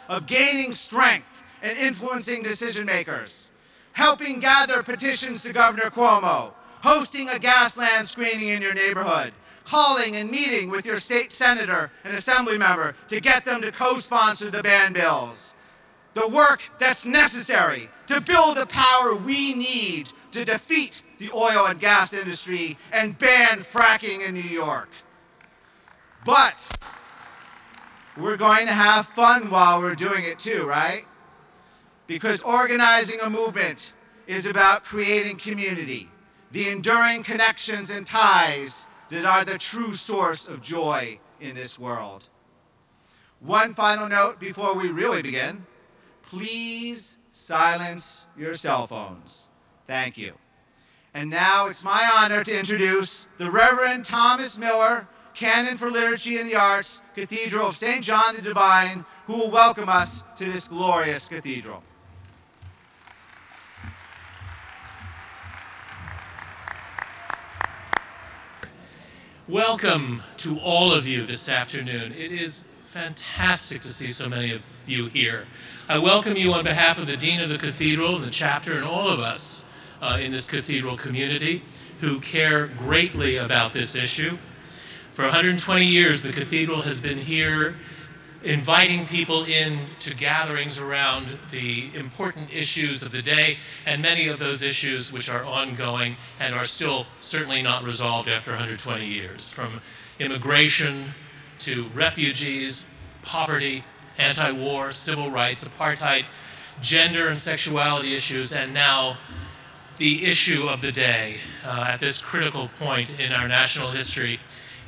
of gaining strength and influencing decision makers, helping gather petitions to Governor Cuomo, hosting a Gasland screening in your neighborhood, calling and meeting with your state senator and assembly member to get them to co-sponsor the ban bills. The work that's necessary to build the power we need to defeat the oil and gas industry and ban fracking in New York. But we're going to have fun while we're doing it too, right? Because organizing a movement is about creating community, the enduring connections and ties that are the true source of joy in this world. One final note before we really begin. Please silence your cell phones. Thank you. And now it's my honor to introduce the Reverend Thomas Miller, Canon for Liturgy and the Arts, Cathedral of St. John the Divine, who will welcome us to this glorious cathedral. Welcome to all of you this afternoon. It is fantastic to see so many of you here. I welcome you on behalf of the Dean of the Cathedral and the chapter and all of us in this cathedral community who care greatly about this issue. For 120 years, the cathedral has been here inviting people in to gatherings around the important issues of the day, and many of those issues which are ongoing and are still certainly not resolved after 120 years, from immigration to refugees, poverty, anti-war, civil rights, apartheid, gender and sexuality issues, and now the issue of the day at this critical point in our national history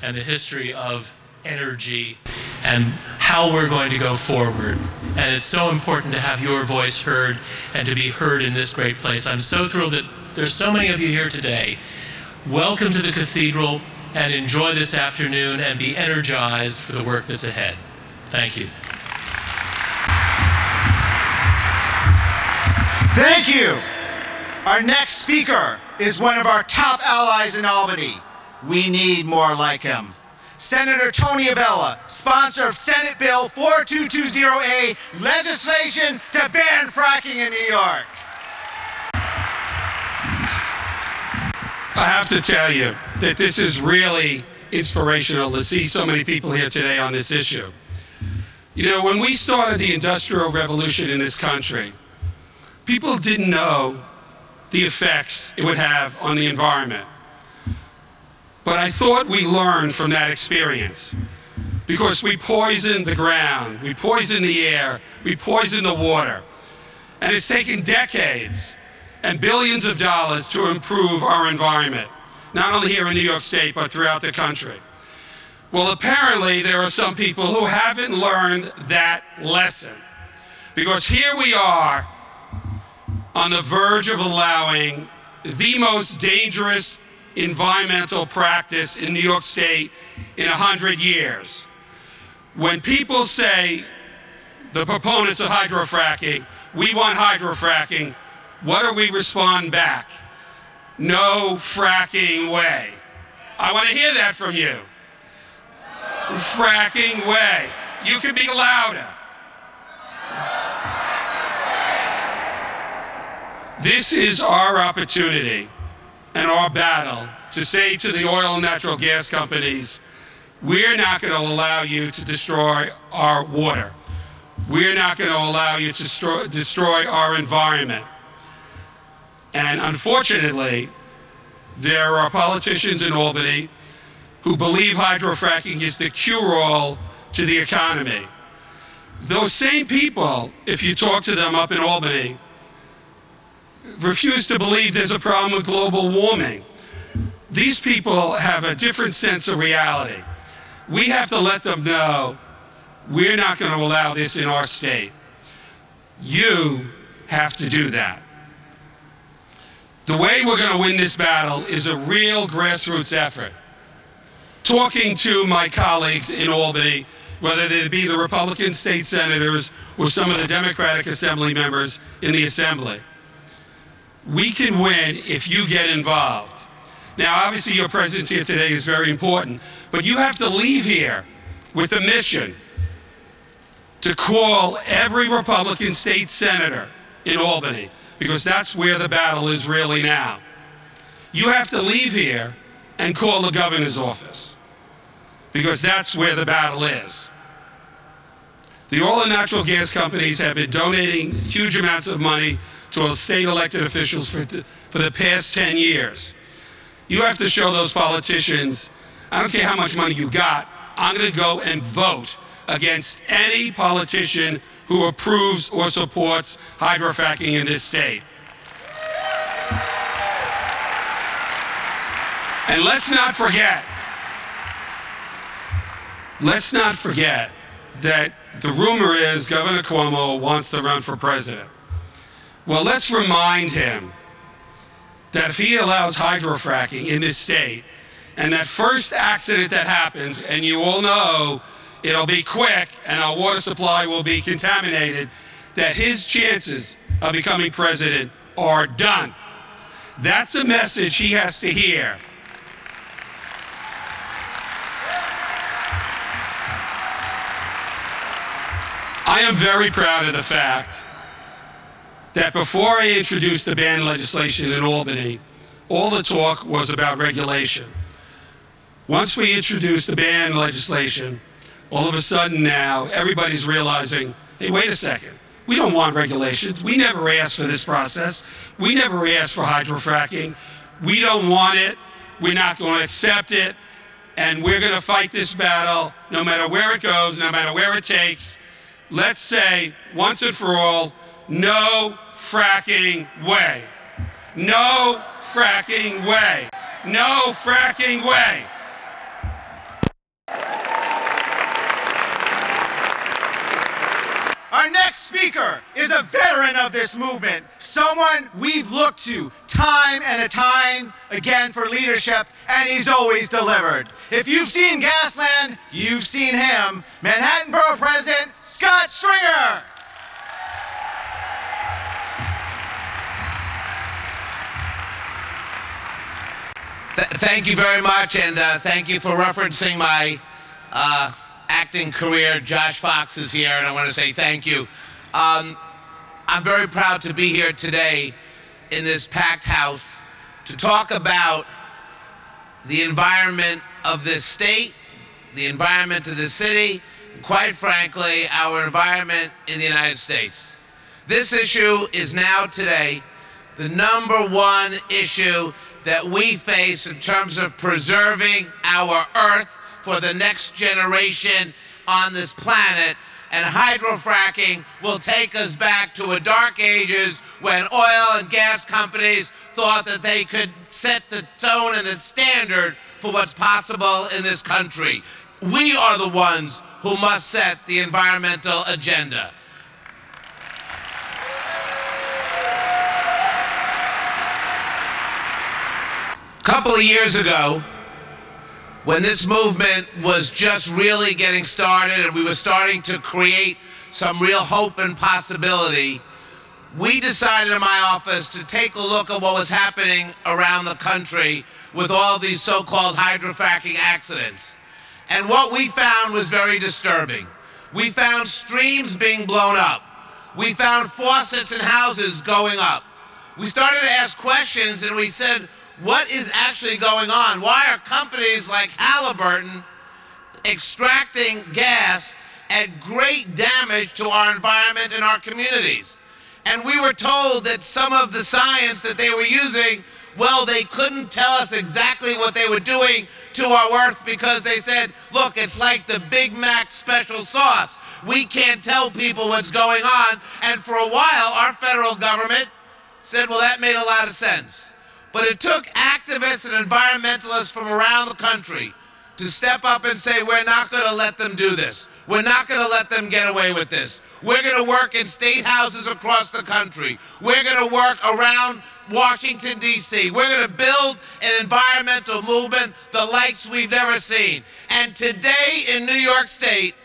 and the history of energy and how we're going to go forward. And it's so important to have your voice heard and to be heard in this great place. I'm so thrilled that there's so many of you here today. Welcome to the cathedral and enjoy this afternoon and be energized for the work that's ahead. Thank you. Thank you. Our next speaker is one of our top allies in Albany. We need more like him. Senator Toni Abela, sponsor of Senate Bill 4220A, legislation to ban fracking in New York. I have to tell you that this is really inspirational to see so many people here today on this issue. You know, when we started the Industrial Revolution in this country, people didn't know the effects it would have on the environment. But I thought we learned from that experience, because we poisoned the ground, we poisoned the air, we poisoned the water. And it's taken decades and billions of dollars to improve our environment, not only here in New York State, but throughout the country. Well, apparently there are some people who haven't learned that lesson, because here we are on the verge of allowing the most dangerous environmental practice in New York State in 100 years. When people say, the proponents of hydrofracking, we want hydrofracking, what do we respond back? No fracking way. I want to hear that from you. Fracking way. You can be louder. This is our opportunity and our battle to say to the oil and natural gas companies, we're not going to allow you to destroy our water. We're not going to allow you to destroy our environment. And unfortunately, there are politicians in Albany who believe hydrofracking is the cure-all to the economy. Those same people, if you talk to them up in Albany, refuse to believe there's a problem with global warming. These people have a different sense of reality. We have to let them know we're not going to allow this in our state. You have to do that. The way we're going to win this battle is a real grassroots effort. Talking to my colleagues in Albany, whether they be the Republican state senators or some of the Democratic Assembly members in the Assembly, we can win if you get involved. Now, obviously, your presence here today is very important, but you have to leave here with a mission. to call every Republican state senator in Albany, because that's where the battle is really now. You have to leave here and call the governor's office, because that's where the battle is. The oil and natural gas companies have been donating huge amounts of money to state elected officials for the past 10 years. You have to show those politicians, I don't care how much money you got, I'm going to go and vote against any politician who approves or supports hydrofracking in this state. And let's not forget that the rumor is Governor Cuomo wants to run for president. Well, let's remind him that if he allows hydrofracking in this state, and that first accident that happens, and you all know it'll be quick and our water supply will be contaminated, that his chances of becoming president are done. That's a message he has to hear. I am very proud of the fact that before I introduced the ban legislation in Albany, all the talk was about regulation. Once we introduced the ban legislation, all of a sudden now everybody's realizing, hey, wait a second, we don't want regulations. We never asked for this process. We never asked for hydrofracking. We don't want it. We're not going to accept it. And we're going to fight this battle no matter where it goes, no matter where it takes. Let's say, once and for all, no fracking way. No fracking way. No fracking way. Our next speaker is a veteran of this movement, someone we've looked to time and time again for leadership, and he's always delivered. If you've seen Gasland, you've seen him. Manhattan Borough President Scott Stringer. Thank you very much, and thank you for referencing my acting career. Josh Fox is here, and I want to say thank you. I'm very proud to be here today in this packed house to talk about the environment of this state, the environment of this city, and quite frankly, our environment in the United States. This issue is now today the #1 issue that we face in terms of preserving our Earth for the next generation on this planet, and hydrofracking will take us back to a dark ages when oil and gas companies thought that they could set the tone and the standard for what's possible in this country. We are the ones who must set the environmental agenda. A couple of years ago, when this movement was just really getting started and we were starting to create some real hope and possibility, we decided in my office to take a look at what was happening around the country with all these so-called hydrofracking accidents. And what we found was very disturbing. We found streams being blown up. We found faucets in houses going up. We started to ask questions, and we said, what is actually going on? Why are companies like Halliburton extracting gas at great damage to our environment and our communities? And we were told that some of the science that they were using, well, they couldn't tell us exactly what they were doing to our Earth because they said, look, it's like the Big Mac special sauce. We can't tell people what's going on. And for a while, our federal government said, well, that made a lot of sense. But it took activists and environmentalists from around the country to step up and say, we're not going to let them do this. We're not going to let them get away with this. We're going to work in state houses across the country. We're going to work around Washington, D.C. We're going to build an environmental movement the likes we've never seen. And today in New York State,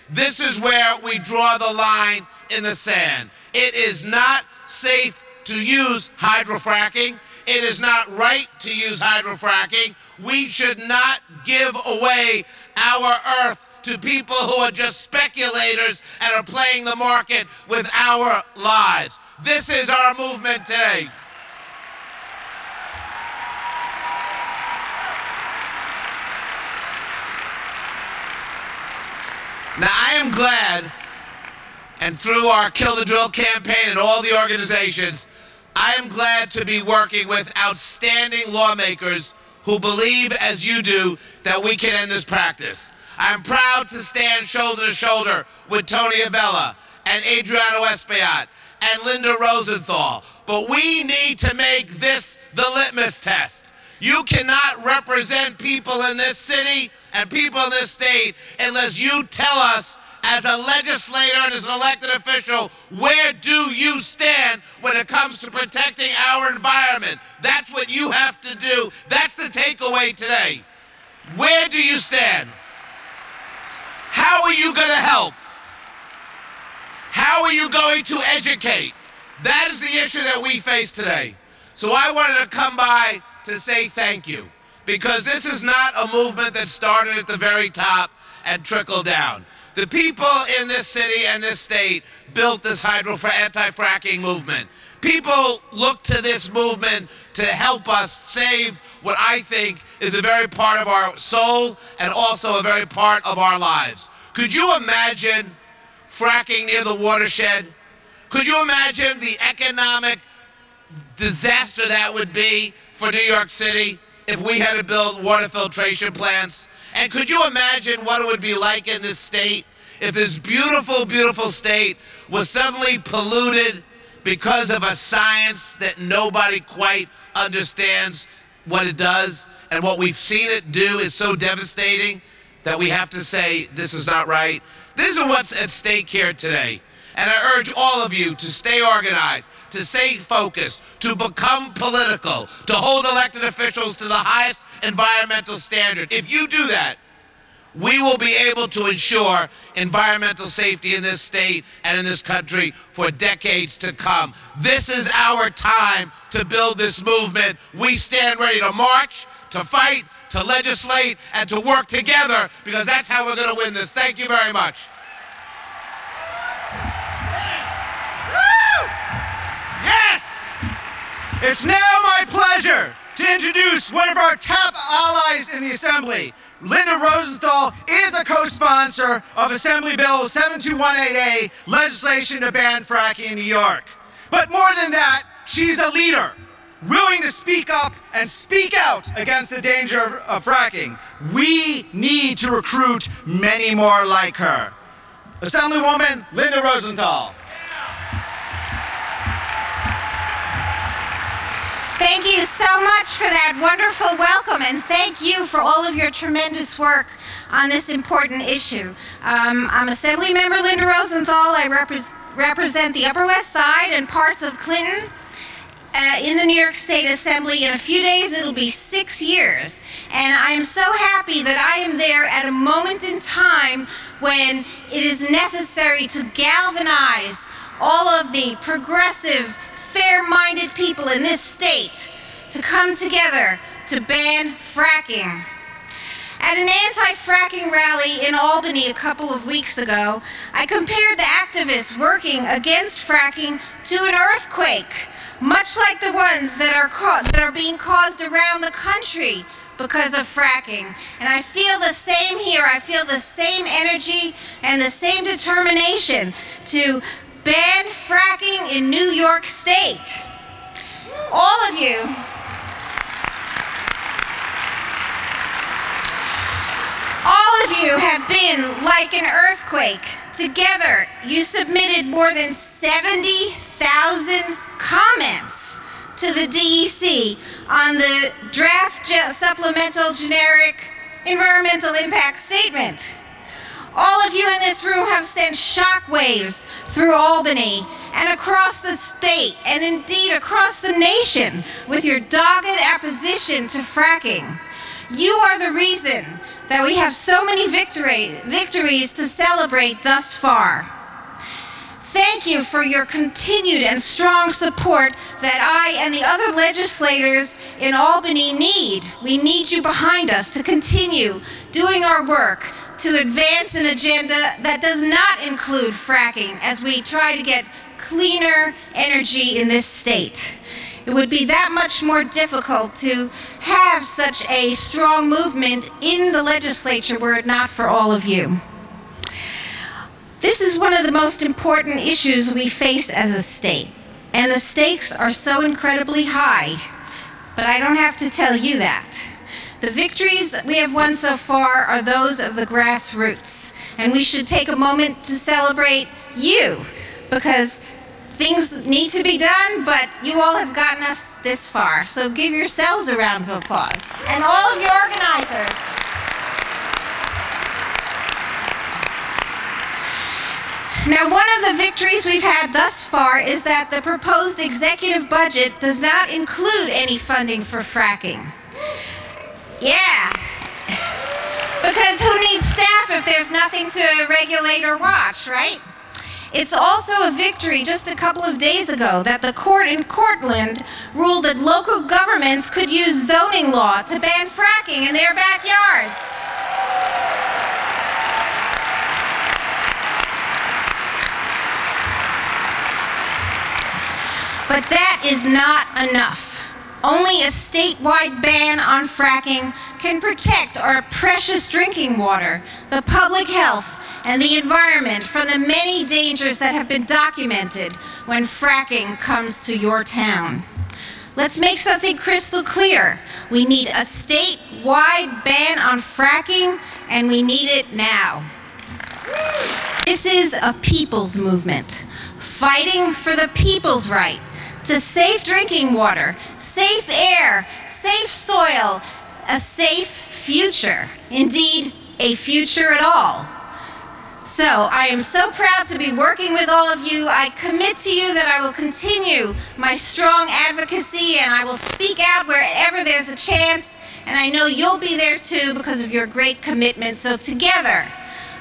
this is where we draw the line in the sand. It is not safe to use hydrofracking. It is not right to use hydrofracking. We should not give away our Earth to people who are just speculators and are playing the market with our lives. This is our movement today. Now, I am glad, and through our Kill the Drill campaign and all the organizations, I am glad to be working with outstanding lawmakers who believe, as you do, that we can end this practice. I am proud to stand shoulder to shoulder with Toni Abela and Adrienne Esposito and Linda Rosenthal. But we need to make this the litmus test. You cannot represent people in this city and people in this state unless you tell us, as a legislator and as an elected official, where do you stand when it comes to protecting our environment? That's what you have to do. That's the takeaway today. Where do you stand? How are you going to help? How are you going to educate? That is the issue that we face today. So I wanted to come by to say thank you, because this is not a movement that started at the very top and trickled down. The people in this city and this state built this anti-fracking movement. People look to this movement to help us save what I think is a very part of our soul and also a very part of our lives. Could you imagine fracking near the watershed? Could you imagine the economic disaster that would be for New York City if we had to build water filtration plants? And could you imagine what it would be like in this state if this beautiful, beautiful state was suddenly polluted because of a science that nobody quite understands what it does? And what we've seen it do is so devastating that we have to say, this is not right. This is what's at stake here today. And I urge all of you to stay organized, to stay focused, to become political, to hold elected officials to the highest environmental standard. If you do that, we will be able to ensure environmental safety in this state and in this country for decades to come. This is our time to build this movement. We stand ready to march, to fight, to legislate, and to work together, because that's how we're going to win this. Thank you very much. Yes! It's now my pleasure to introduce one of our top allies in the Assembly. Linda Rosenthal is a co-sponsor of Assembly Bill 7218A, legislation to ban fracking in New York. But more than that, she's a leader, willing to speak up and speak out against the danger of fracking. We need to recruit many more like her. Assemblywoman Linda Rosenthal. Thank you so much for that wonderful welcome, and thank you for all of your tremendous work on this important issue. I'm Assemblymember Linda Rosenthal. I represent the Upper West Side and parts of Clinton in the New York State Assembly. In a few days, it'll be 6 years. And I am so happy that I am there at a moment in time when it is necessary to galvanize all of the progressive, fair-minded people in this state to come together to ban fracking. At an anti-fracking rally in Albany a couple of weeks ago, I compared the activists working against fracking to an earthquake, much like the ones that are being caused around the country because of fracking. And I feel the same here. I feel the same energy and the same determination to ban fracking in New York State. All of you have been like an earthquake. Together, you submitted more than 70,000 comments to the DEC on the draft supplemental generic environmental impact statement. All of you in this room have sent shockwaves through Albany and across the state, and indeed across the nation, with your dogged opposition to fracking. You are the reason that we have so many victories to celebrate thus far. Thank you for your continued and strong support that I and the other legislators in Albany need. We need you behind us to continue doing our work to advance an agenda that does not include fracking as we try to get cleaner energy in this state. It would be that much more difficult to have such a strong movement in the legislature were it not for all of you. This is one of the most important issues we face as a state, and the stakes are so incredibly high, but I don't have to tell you that. The victories that we have won so far are those of the grassroots, and we should take a moment to celebrate you, because things need to be done, but you all have gotten us this far. So give yourselves a round of applause. And all of your organizers. Now, one of the victories we've had thus far is that the proposed executive budget does not include any funding for fracking. Yeah. Because who needs staff if there's nothing to regulate or watch, right? It's also a victory just a couple of days ago that the court in Cortland ruled that local governments could use zoning law to ban fracking in their backyards. But that is not enough. Only a statewide ban on fracking can protect our precious drinking water, the public health, and the environment from the many dangers that have been documented when fracking comes to your town. Let's make something crystal clear. We need a statewide ban on fracking, and we need it now. This is a people's movement, fighting for the people's right to safe drinking water, safe air, safe soil, a safe future. Indeed, a future at all. So I am so proud to be working with all of you. I commit to you that I will continue my strong advocacy, and I will speak out wherever there's a chance, and I know you'll be there too because of your great commitment. So together,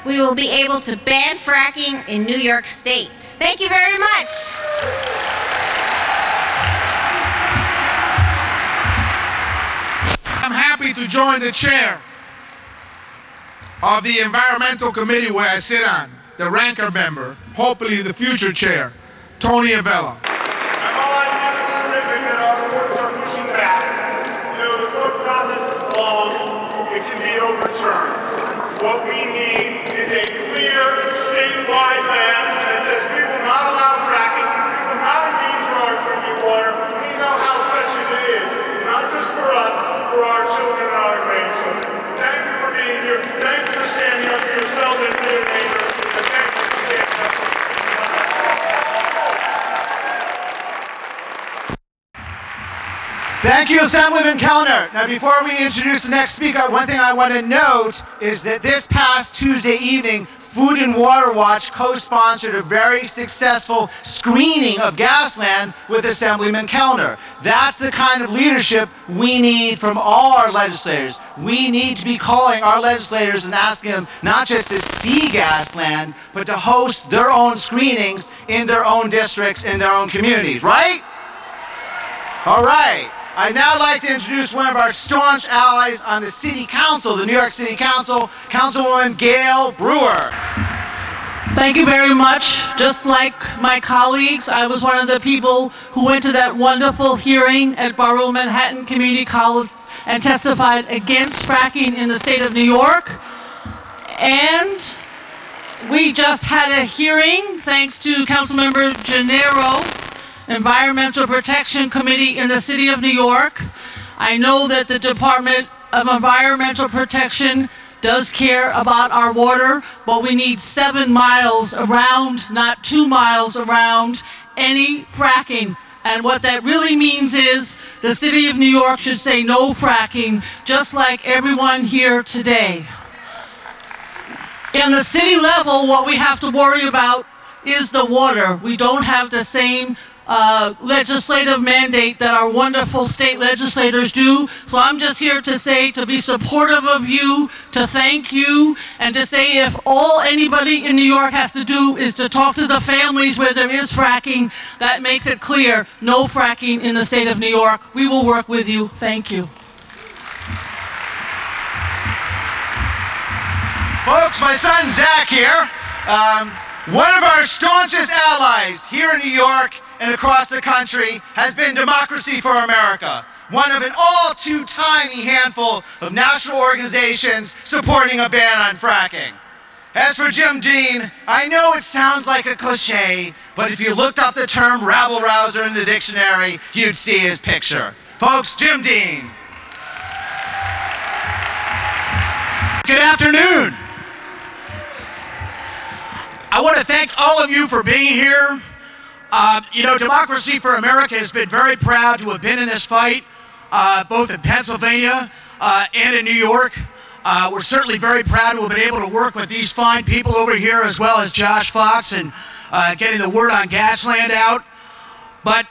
we will be able to ban fracking in New York State. Thank you very much. I'm happy to join the chair of the Environmental Committee where I sit on, the ranker member, hopefully the future chair, Toni Abela. I think it's terrific that our courts are pushing back. You know, the court process is long, it can be overturned. What we need is a clear statewide ban that says we will not allow fracking, we will not endanger our drinking water. We know how precious it is, not just for us, for our children and our grandchildren. Thank you for being here. Thank you for standing up for yourself and for your neighbors. And thank you for standing up for Thank you, Assemblyman Kanter. Now, before we introduce the next speaker, one thing I want to note is that this past Tuesday evening, Food and Water Watch co-sponsored a very successful screening of Gasland with Assemblyman Kanter. That's the kind of leadership we need from all our legislators. We need to be calling our legislators and asking them not just to see Gasland, but to host their own screenings in their own districts, in their own communities, right? All right. I'd now like to introduce one of our staunch allies on the City Council, the New York City Council, Councilwoman Gail Brewer. Thank you very much. Just like my colleagues, I was one of the people who went to that wonderful hearing at Borough Manhattan Community College and testified against fracking in the state of New York. And we just had a hearing, thanks to Councilmember Gennaro, Environmental Protection Committee in the City of New York. I know that the Department of Environmental Protection does care about our water, but we need 7 miles around, not 2 miles around, any fracking. And what that really means is the City of New York should say no fracking, just like everyone here today. In the city level, what we have to worry about is the water. We don't have the same legislative mandate that our wonderful state legislators do. So I'm just here to say, to be supportive of you, to thank you, and to say if all anybody in New York has to do is to talk to the families where there is fracking, that makes it clear, no fracking in the state of New York. We will work with you. Thank you. Folks, my son Zach here, one of our staunchest allies here in New York and across the country has been Democracy for America, one of an all too tiny handful of national organizations supporting a ban on fracking. As for Jim Dean, I know it sounds like a cliche, but if you looked up the term rabble-rouser in the dictionary, you'd see his picture. Folks, Jim Dean. Good afternoon. I want to thank all of you for being here. You know, Democracy for America has been very proud to have been in this fight, both in Pennsylvania and in New York. We're certainly very proud to have been able to work with these fine people over here, as well as Josh Fox, and getting the word on Gasland out. But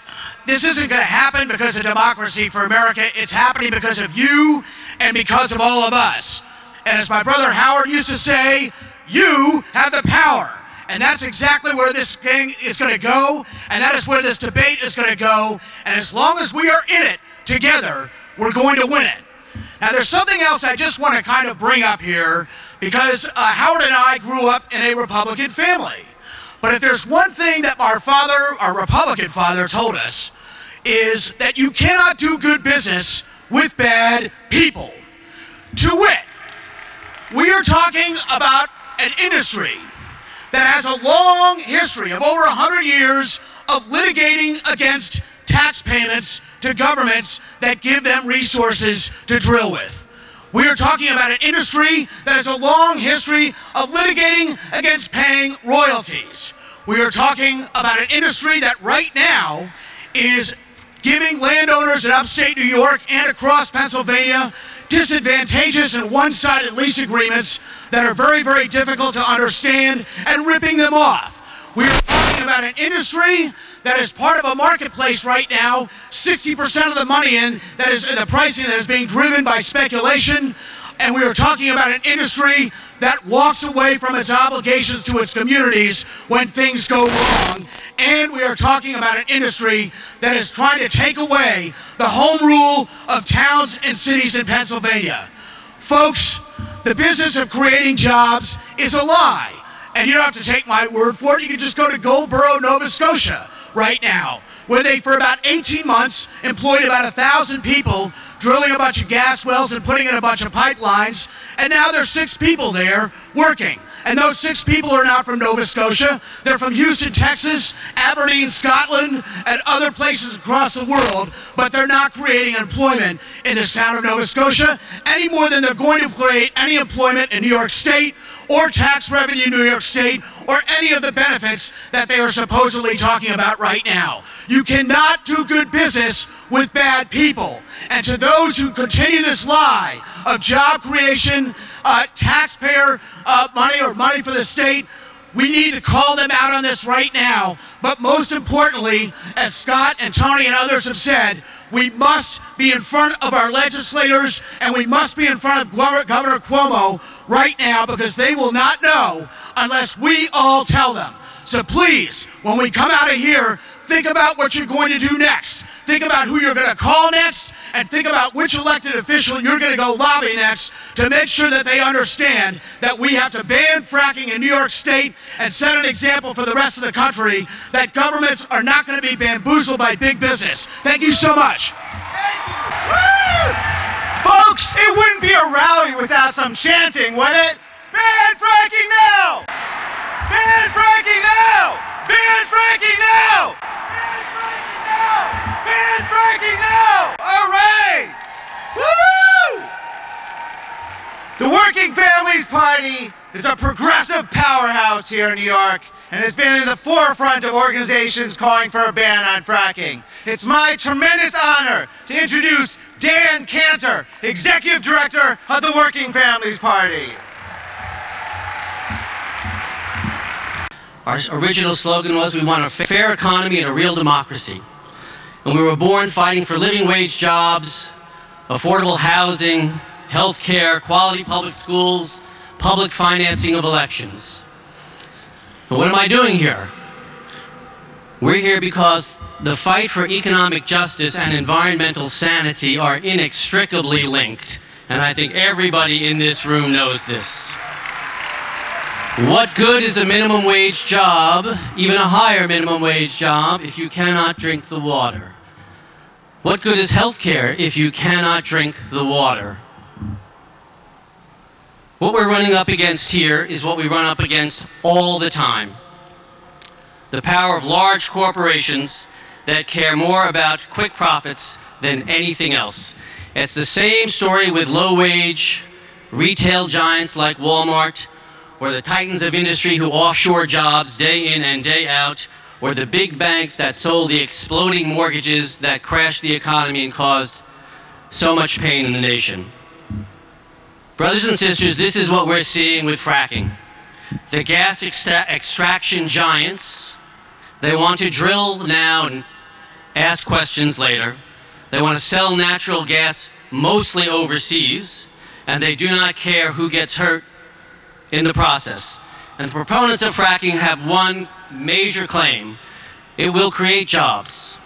this isn't going to happen because of Democracy for America. It's happening because of you and because of all of us. And as my brother Howard used to say, you have the power. And that's exactly where this thing is going to go, and that is where this debate is going to go. And as long as we are in it together, we're going to win it. Now, there's something else I just want to kind of bring up here, because Howard and I grew up in a Republican family. But if there's one thing that our father, our Republican father, told us, is that you cannot do good business with bad people. To wit, we are talking about an industry that has a long history of over 100 years of litigating against tax payments to governments that give them resources to drill with. We are talking about an industry that has a long history of litigating against paying royalties. We are talking about an industry that right now is giving landowners in upstate New York and across Pennsylvania disadvantageous and one-sided lease agreements that are very, very difficult to understand, and ripping them off. We are talking about an industry that is part of a marketplace right now, 60% of the money that is in the pricing that is being driven by speculation, and we are talking about an industry that walks away from its obligations to its communities when things go wrong. And we are talking about an industry that is trying to take away the home rule of towns and cities in Pennsylvania. Folks, the business of creating jobs is a lie. And you don't have to take my word for it. You can just go to Goldboro, Nova Scotia right now, where they, for about 18 months, employed about 1,000 people drilling a bunch of gas wells and putting in a bunch of pipelines. And now there's 6 people there working. And those 6 people are not from Nova Scotia. They're from Houston, Texas, Aberdeen, Scotland, and other places across the world, but they're not creating employment in the town of Nova Scotia any more than they're going to create any employment in New York State or tax revenue in New York State or any of the benefits that they are supposedly talking about right now. You cannot do good business with bad people. And to those who continue this lie of job creation, taxpayer money or money for the state, we need to call them out on this right now. But most importantly, as Scott and Toni and others have said, we must be in front of our legislators, and we must be in front of Governor Cuomo right now, because they will not know unless we all tell them. So please, when we come out of here, think about what you're going to do next. Think about who you're going to call next, and think about which elected official you're going to go lobby next to make sure that they understand that we have to ban fracking in New York State and set an example for the rest of the country that governments are not going to be bamboozled by big business. Thank you so much. Folks, it wouldn't be a rally without some chanting, would it? Ban fracking now! Ban fracking now! Ban fracking now! Ban fracking now! Ban fracking now! All right! Woo! The Working Families Party is a progressive powerhouse here in New York, and has been in the forefront of organizations calling for a ban on fracking. It's my tremendous honor to introduce Dan Kanter, Executive Director of the Working Families Party. Our original slogan was, we want a fair economy and a real democracy. And we were born fighting for living wage jobs, affordable housing, health care, quality public schools, public financing of elections. But what am I doing here? We're here because the fight for economic justice and environmental sanity are inextricably linked. And I think everybody in this room knows this. What good is a minimum wage job, even a higher minimum wage job, if you cannot drink the water? What good is health care if you cannot drink the water? What we're running up against here is what we run up against all the time. The power of large corporations that care more about quick profits than anything else. It's the same story with low-wage retail giants like Walmart, or the titans of industry who offshore jobs day in and day out, or the big banks that sold the exploding mortgages that crashed the economy and caused so much pain in the nation. Brothers and sisters, this is what we're seeing with fracking. The gas extraction giants, they want to drill now and ask questions later. They want to sell natural gas mostly overseas, and they do not care who gets hurt in the process. And the proponents of fracking have one major claim: it will create jobs,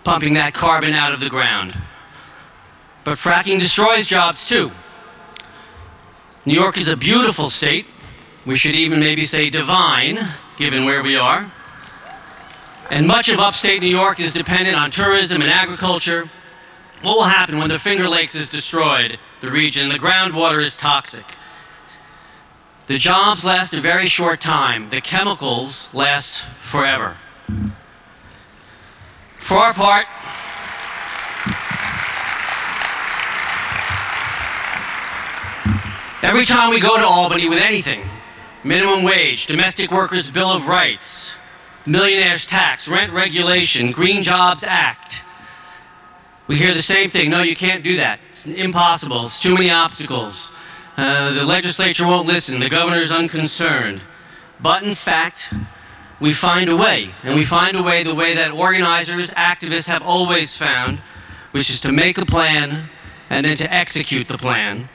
pumping that carbon out of the ground. But fracking destroys jobs too. New York is a beautiful state. We should even maybe say divine, given where we are. And much of upstate New York is dependent on tourism and agriculture. What will happen when the Finger Lakes is destroyed, the region, and the groundwater is toxic? The jobs last a very short time. The chemicals last forever. For our part, every time we go to Albany with anything, minimum wage, domestic workers' bill of rights, millionaire's tax, rent regulation, Green Jobs Act, we hear the same thing: no, you can't do that. It's impossible. It's too many obstacles. The legislature won't listen. The governor's unconcerned. But in fact, we find a way. And we find a way the way that organizers, activists have always found, which is to make a plan and then to execute the plan.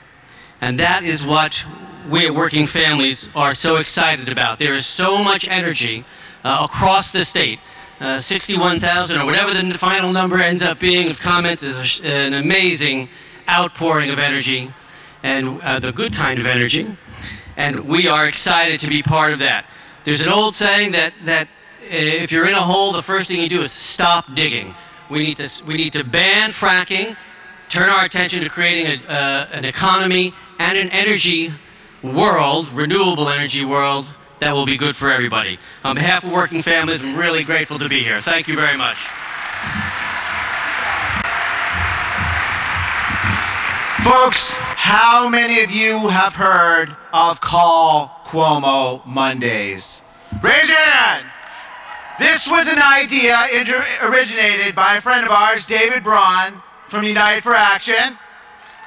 And that is what we at Working Families are so excited about. There is so much energy across the state. 61,000 or whatever the final number ends up being of comments is an amazing outpouring of energy, and the good kind of energy, and we are excited to be part of that. There's an old saying that if you're in a hole, the first thing you do is stop digging. We need to ban fracking, turn our attention to creating an economy and an energy world, renewable energy world, that will be good for everybody. On behalf of Working Families, I'm really grateful to be here. Thank you very much. Folks, how many of you have heard of Call Cuomo Mondays? Raise your hand. This was an idea originated by a friend of ours, David Braun, from Unite for Action,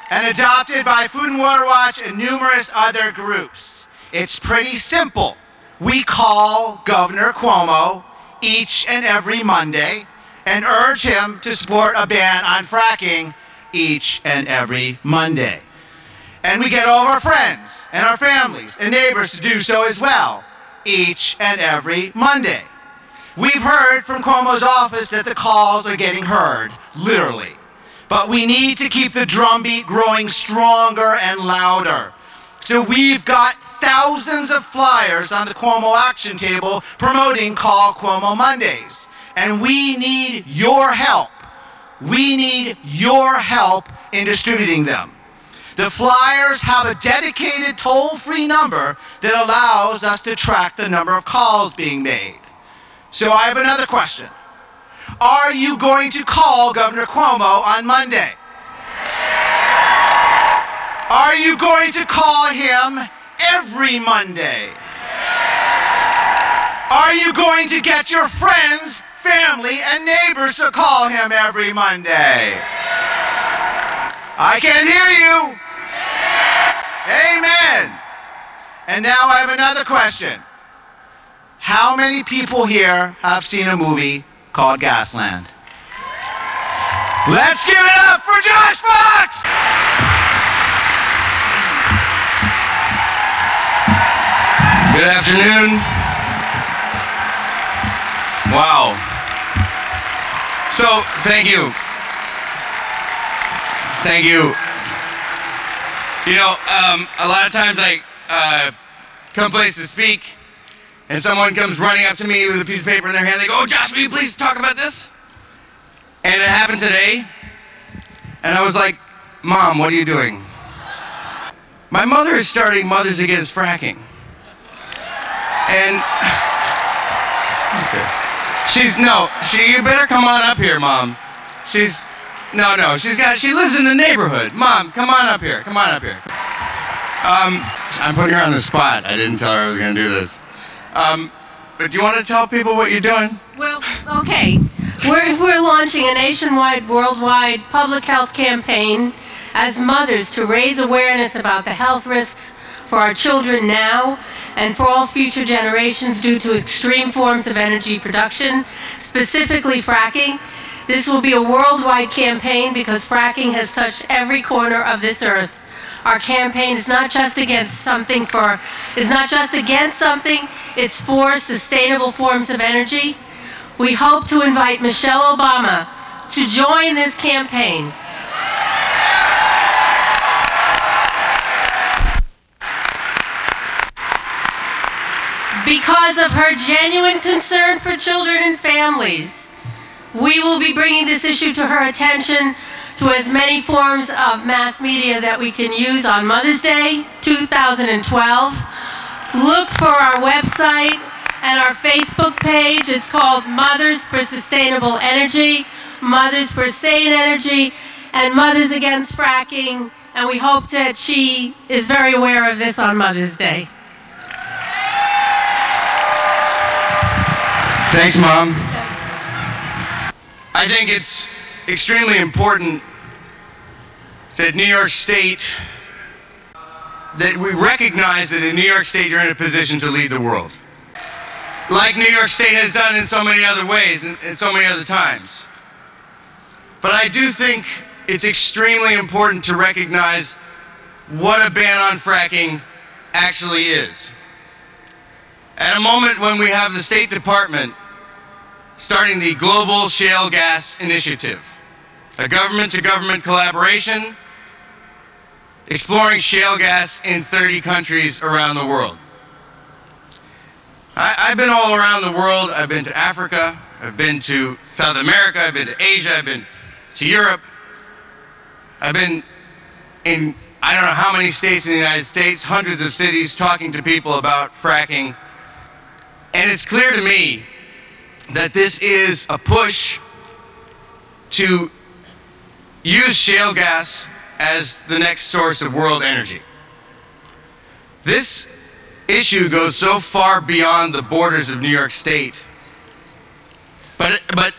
and adopted by Food and Water Watch and numerous other groups. It's pretty simple. We call Governor Cuomo each and every Monday and urge him to support a ban on fracking each and every Monday. And we get all of our friends and our families and neighbors to do so as well, each and every Monday. We've heard from Cuomo's office that the calls are getting heard, literally. But we need to keep the drumbeat growing stronger and louder. So we've got thousands of flyers on the Cuomo action table promoting Call Cuomo Mondays. And we need your help. We need your help in distributing them. The flyers have a dedicated toll-free number that allows us to track the number of calls being made. So I have another question. Are you going to call Governor Cuomo on Monday? Are you going to call him every Monday? Are you going to get your friends, family, and neighbors to call him every Monday? I can't hear you. Amen. And now I have another question. How many people here have seen a movie called Gasland? Let's give it up for Josh Fox! Good afternoon. Wow. So, thank you. Thank you. You know, a lot of times, like, come place to speak, and someone comes running up to me with a piece of paper in their hand. They go, "Oh, Josh, will you please talk about this?" And it happened today, and I was like, "Mom, what are you doing?" My mother is starting Mothers Against Fracking. And okay. You better come on up here, Mom. She lives in the neighborhood. Mom, come on up here. Come on up here. I'm putting her on the spot. I didn't tell her I was going to do this. But do you want to tell people what you're doing? Well, okay. We're launching a nationwide, worldwide public health campaign as mothers to raise awareness about the health risks for our children now and for all future generations due to extreme forms of energy production, specifically fracking. This will be a worldwide campaign because fracking has touched every corner of this earth. Our campaign is not just against something, it's for sustainable forms of energy. We hope to invite Michelle Obama to join this campaign. Because of her genuine concern for children and families, we will be bringing this issue to her attention through as many forms of mass media that we can use on Mother's Day 2012. Look for our website and our Facebook page. It's called Mothers for Sustainable Energy, Mothers for Sane Energy, and Mothers Against Fracking. And we hope that she is very aware of this on Mother's Day. Thanks, Mom. I think it's extremely important that New York State, that we recognize that in New York State you're in a position to lead the world. Like New York State has done in so many other ways and so many other times. But I do think it's extremely important to recognize what a ban on fracking actually is. At a moment when we have the State Department starting the Global Shale Gas Initiative, a government-to-government collaboration exploring shale gas in 30 countries around the world. I've been all around the world. I've been to Africa, I've been to South America, I've been to Asia, I've been to Europe. I've been in I don't know how many states in the United States, hundreds of cities, talking to people about fracking. And it's clear to me that this is a push to use shale gas as the next source of world energy. This issue goes so far beyond the borders of New York State. But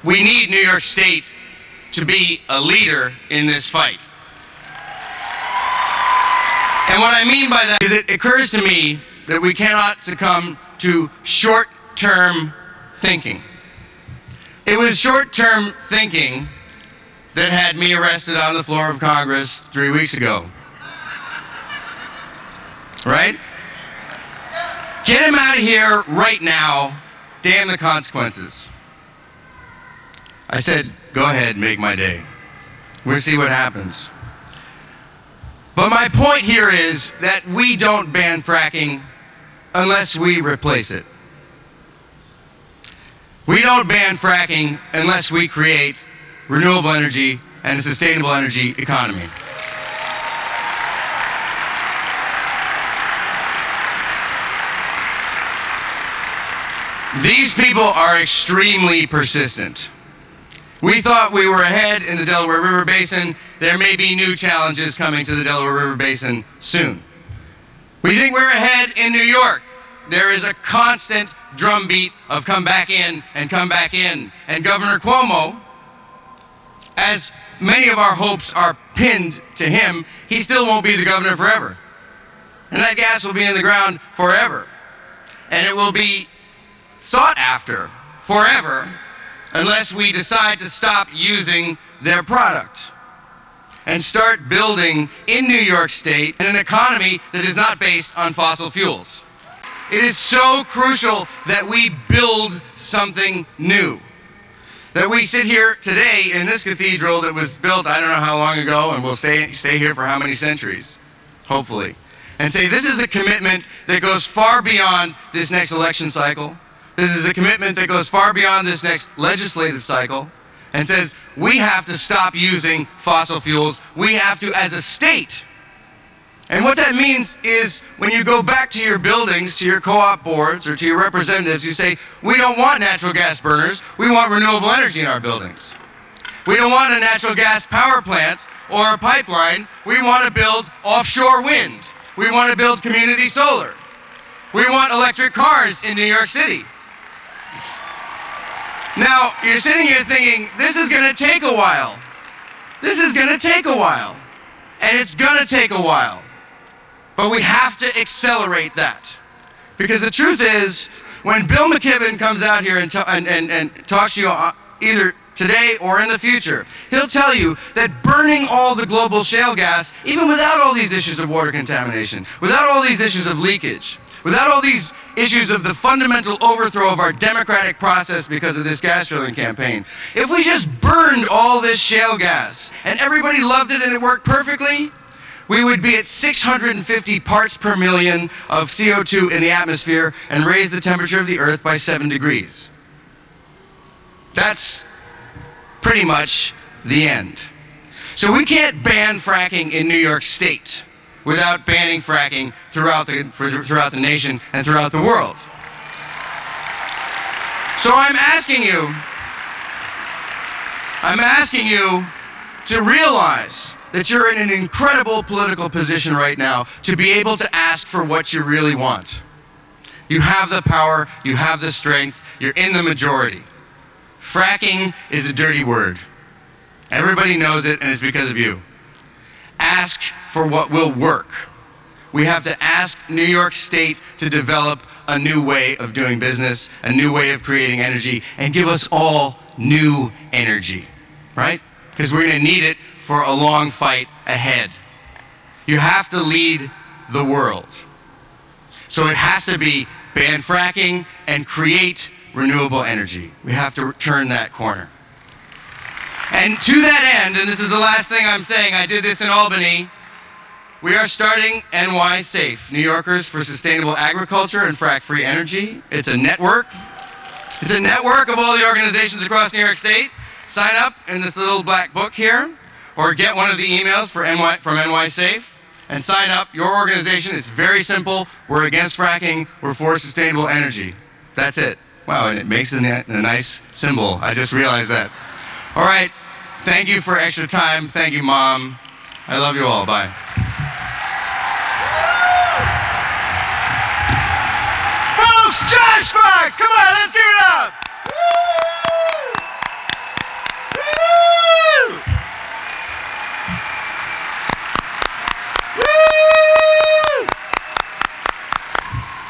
we need New York State to be a leader in this fight. And what I mean by that is it occurs to me that we cannot succumb to short-term thinking. It was short-term thinking that had me arrested on the floor of Congress 3 weeks ago. Right? Get him out of here right now. Damn the consequences. I said, go ahead, make my day. We'll see what happens. But my point here is that we don't ban fracking unless we replace it. We don't ban fracking unless we create renewable energy and a sustainable energy economy. These people are extremely persistent. We thought we were ahead in the Delaware River Basin. There may be new challenges coming to the Delaware River Basin soon. We think we're ahead in New York. There is a constant drumbeat of come back in and come back in. And Governor Cuomo, as many of our hopes are pinned to him, he still won't be the governor forever. And that gas will be in the ground forever. And it will be sought after forever unless we decide to stop using their product and start building in New York State an economy that is not based on fossil fuels. It is so crucial that we build something new. That we sit here today in this cathedral that was built I don't know how long ago and will stay here for how many centuries, hopefully. and say this is a commitment that goes far beyond this next election cycle. This is a commitment that goes far beyond this next legislative cycle, and says we have to stop using fossil fuels. We have to as a state. And what that means is when you go back to your buildings, to your co-op boards, or to your representatives, you say, we don't want natural gas burners, we want renewable energy in our buildings. We don't want a natural gas power plant or a pipeline, we want to build offshore wind. We want to build community solar. We want electric cars in New York City. Now, you're sitting here thinking, this is going to take a while. This is going to take a while. And it's going to take a while. But we have to accelerate that. Because the truth is, when Bill McKibben comes out here and talks to you either today or in the future, he'll tell you that burning all the global shale gas, even without all these issues of water contamination, without all these issues of leakage, without all these issues of the fundamental overthrow of our democratic process because of this gas drilling campaign, if we just burned all this shale gas and everybody loved it and it worked perfectly, we would be at 650 parts per million of CO2 in the atmosphere and raise the temperature of the Earth by 7 degrees. That's pretty much the end. So we can't ban fracking in New York State without banning fracking throughout the nation and throughout the world. So I'm asking you to realize that you're in an incredible political position right now to be able to ask for what you really want. You have the power, you have the strength, you're in the majority. Fracking is a dirty word. Everybody knows it, and it's because of you. Ask for what will work. We have to ask New York State to develop a new way of doing business, a new way of creating energy, and give us all new energy, right? Because we're going to need it for a long fight ahead. You have to lead the world. So it has to be ban fracking and create renewable energy. We have to turn that corner. And to that end, and this is the last thing I'm saying, I did this in Albany, we are starting NY Safe, New Yorkers for Sustainable Agriculture and Frack-Free Energy. It's a network. It's a network of all the organizations across New York State. Sign up in this little black book here, or get one of the emails from NY Safe, and sign up your organization. It's very simple. We're against fracking. We're for sustainable energy. That's it. Wow, and it makes a nice symbol. I just realized that. All right. Thank you for extra time. Thank you, Mom. I love you all. Bye. Folks, Josh Fox, come on, let's give it up. Woo! Woo!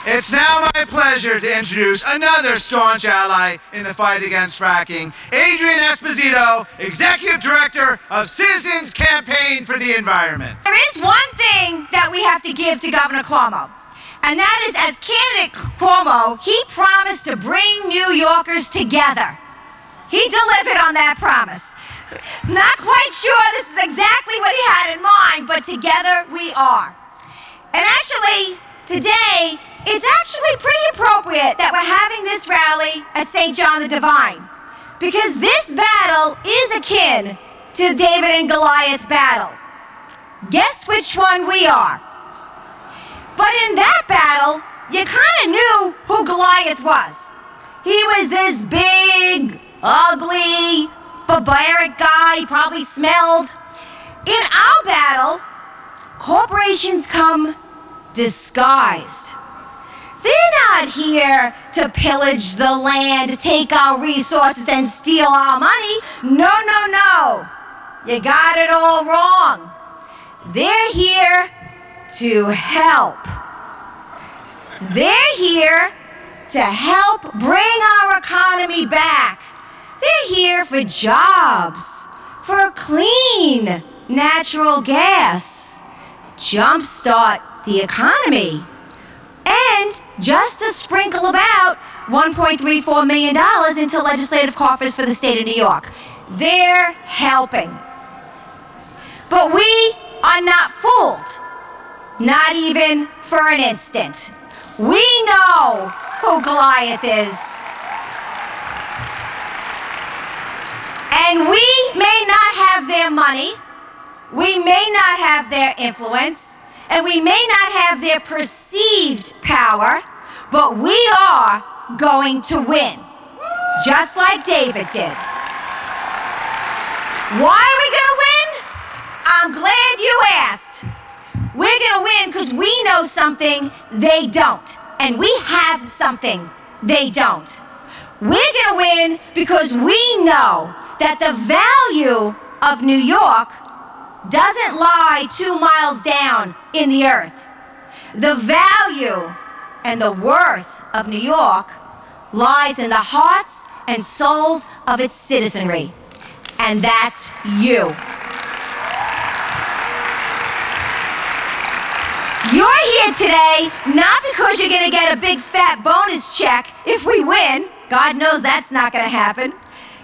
It's now my pleasure to introduce another staunch ally in the fight against fracking, Adrienne Esposito, Executive Director of Citizens Campaign for the Environment. There is one thing that we have to give to Governor Cuomo, and that is, as candidate Cuomo, he promised to bring New Yorkers together. He delivered on that promise. Not quite sure this is exactly what he had in mind, but together we are. And actually, today, it's actually pretty appropriate that we're having this rally at St. John the Divine, because this battle is akin to the David and Goliath battle. Guess which one we are? But in that battle, you kind of knew who Goliath was. He was this big, ugly, barbaric guy. He probably smelled. In our battle, corporations come disguised. They're not here to pillage the land, take our resources, and steal our money. No, no, no. You got it all wrong. They're here to help. They're here to help bring our economy back. They're here for jobs, for clean natural gas, jumpstart the economy, and just to sprinkle about $1.34 million into legislative coffers for the state of New York. They're helping. But we are not fooled. Not even for an instant. We know who Goliath is. And we may not have their money, we may not have their influence, and we may not have their perceived power, but we are going to win, just like David did. Why are we going to win? I'm glad you asked. We're going to win because we know something they don't, and we have something they don't. We're going to win because we know that the value of New York doesn't lie 2 miles down in the earth. The value and the worth of New York lies in the hearts and souls of its citizenry, and that's you. You're here today not because you're going to get a big fat bonus check if we win. God knows that's not going to happen.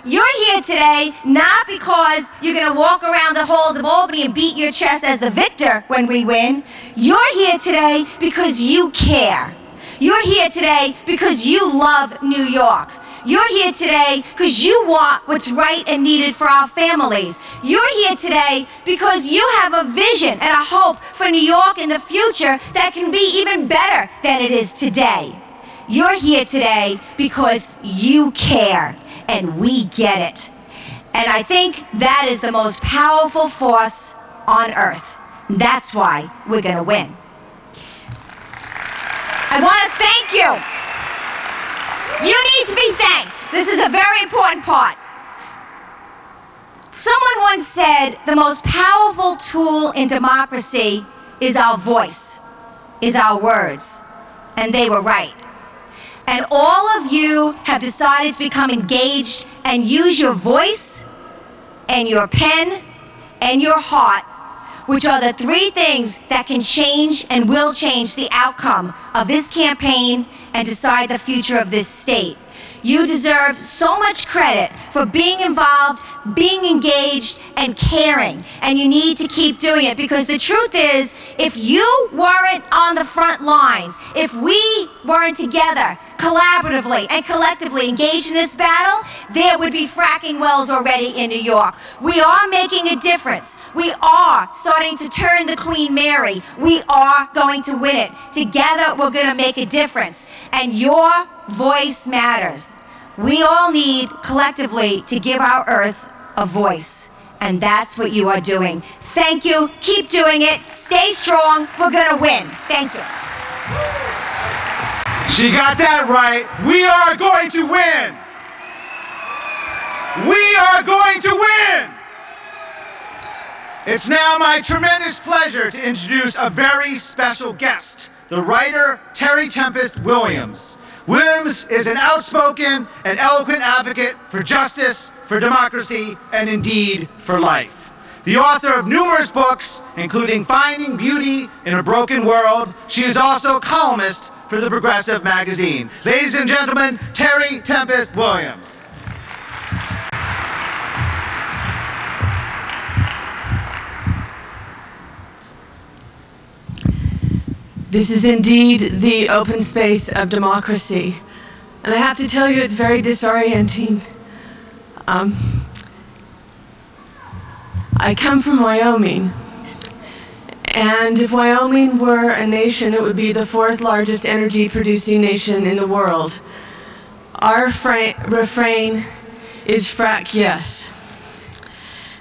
You're here today not because you're going to walk around the halls of Albany and beat your chest as the victor when we win. You're here today because you care. You're here today because you love New York. You're here today because you want what's right and needed for our families. You're here today because you have a vision and a hope for New York in the future that can be even better than it is today. You're here today because you care, and we get it. And I think that is the most powerful force on earth. That's why we're going to win. I want to thank you. You need to be thanked. This is a very important part. Someone once said the most powerful tool in democracy is our voice, is our words. And they were right. And all of you have decided to become engaged and use your voice and your pen and your heart, which are the 3 things that can change and will change the outcome of this campaign and decide the future of this state. You deserve so much credit for being involved, being engaged, and caring. And you need to keep doing it, because the truth is, if you weren't on the front lines, if we weren't together, collaboratively and collectively engaged in this battle, there would be fracking wells already in New York. We are making a difference. We are starting to turn the Queen Mary. We are going to win it. Together, we're going to make a difference. And your voice matters. We all need, collectively, to give our Earth a voice. And that's what you are doing. Thank you. Keep doing it. Stay strong. We're going to win. Thank you. She got that right. We are going to win. We are going to win. It's now my tremendous pleasure to introduce a very special guest, the writer Terry Tempest Williams. Williams is an outspoken and eloquent advocate for justice, for democracy, and indeed for life. The author of numerous books, including Finding Beauty in a Broken World, she is also a columnist for the Progressive magazine. Ladies and gentlemen, Terry Tempest Williams. This is indeed the open space of democracy. And I have to tell you, it's very disorienting. I come from Wyoming. And if Wyoming were a nation, it would be the 4th largest energy producing nation in the world. Our refrain is frack yes.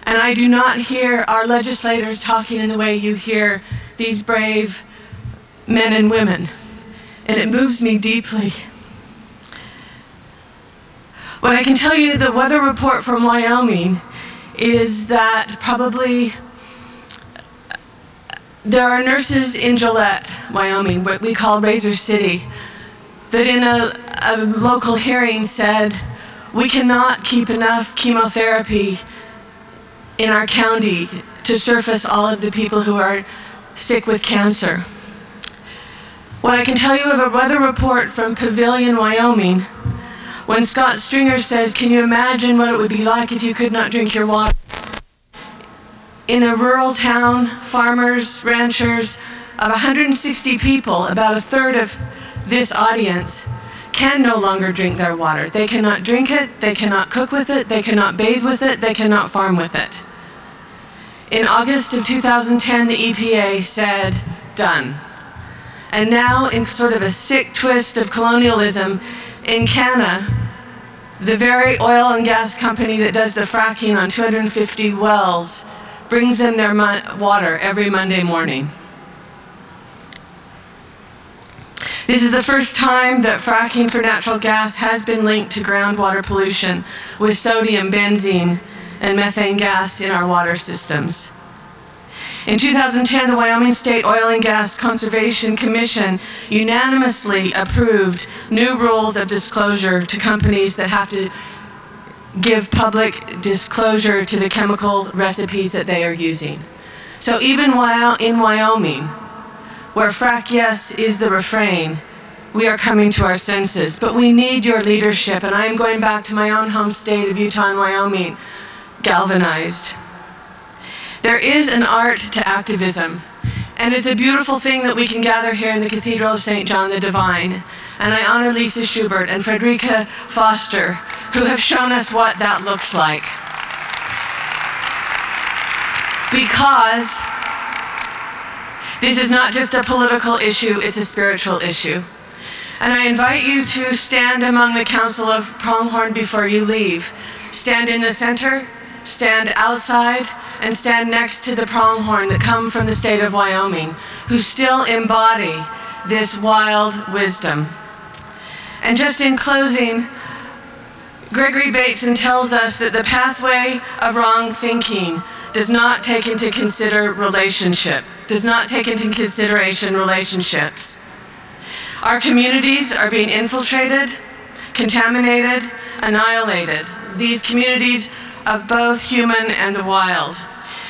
And I do not hear our legislators talking in the way you hear these brave men and women, and it moves me deeply. What I can tell you, the weather report from Wyoming is that probably there are nurses in Gillette, Wyoming, what we call Razor City, that in a local hearing said, we cannot keep enough chemotherapy in our county to surface all of the people who are sick with cancer. What I can tell you of a weather report from Pavilion, Wyoming, when Scott Stringer says, can you imagine what it would be like if you could not drink your water? In a rural town, farmers, ranchers, of 160 people, about a third of this audience, can no longer drink their water. They cannot drink it, they cannot cook with it, they cannot bathe with it, they cannot farm with it. In August of 2010, the EPA said, done. And now, in sort of a sick twist of colonialism, in Canada, the very oil and gas company that does the fracking on 250 wells brings them their water every Monday morning. This is the first time that fracking for natural gas has been linked to groundwater pollution with sodium, benzene, and methane gas in our water systems. In 2010, the Wyoming State Oil and Gas Conservation Commission unanimously approved new rules of disclosure to companies that have to give public disclosure to the chemical recipes that they are using. So even in Wyoming, where frack yes is the refrain, we are coming to our senses. But we need your leadership, and I am going back to my own home state of Utah and Wyoming, galvanized. There is an art to activism, and it's a beautiful thing that we can gather here in the Cathedral of St. John the Divine. And I honor Lisa Schubert and Frederica Foster, who have shown us what that looks like. Because this is not just a political issue, it's a spiritual issue. And I invite you to stand among the Council of Pronghorn before you leave. Stand in the center, stand outside, and stand next to the pronghorn that come from the state of Wyoming, who still embody this wild wisdom. And just in closing, Gregory Bateson tells us that the pathway of wrong thinking does not take into consideration relationships. Our communities are being infiltrated, contaminated, annihilated. These communities of both human and the wild.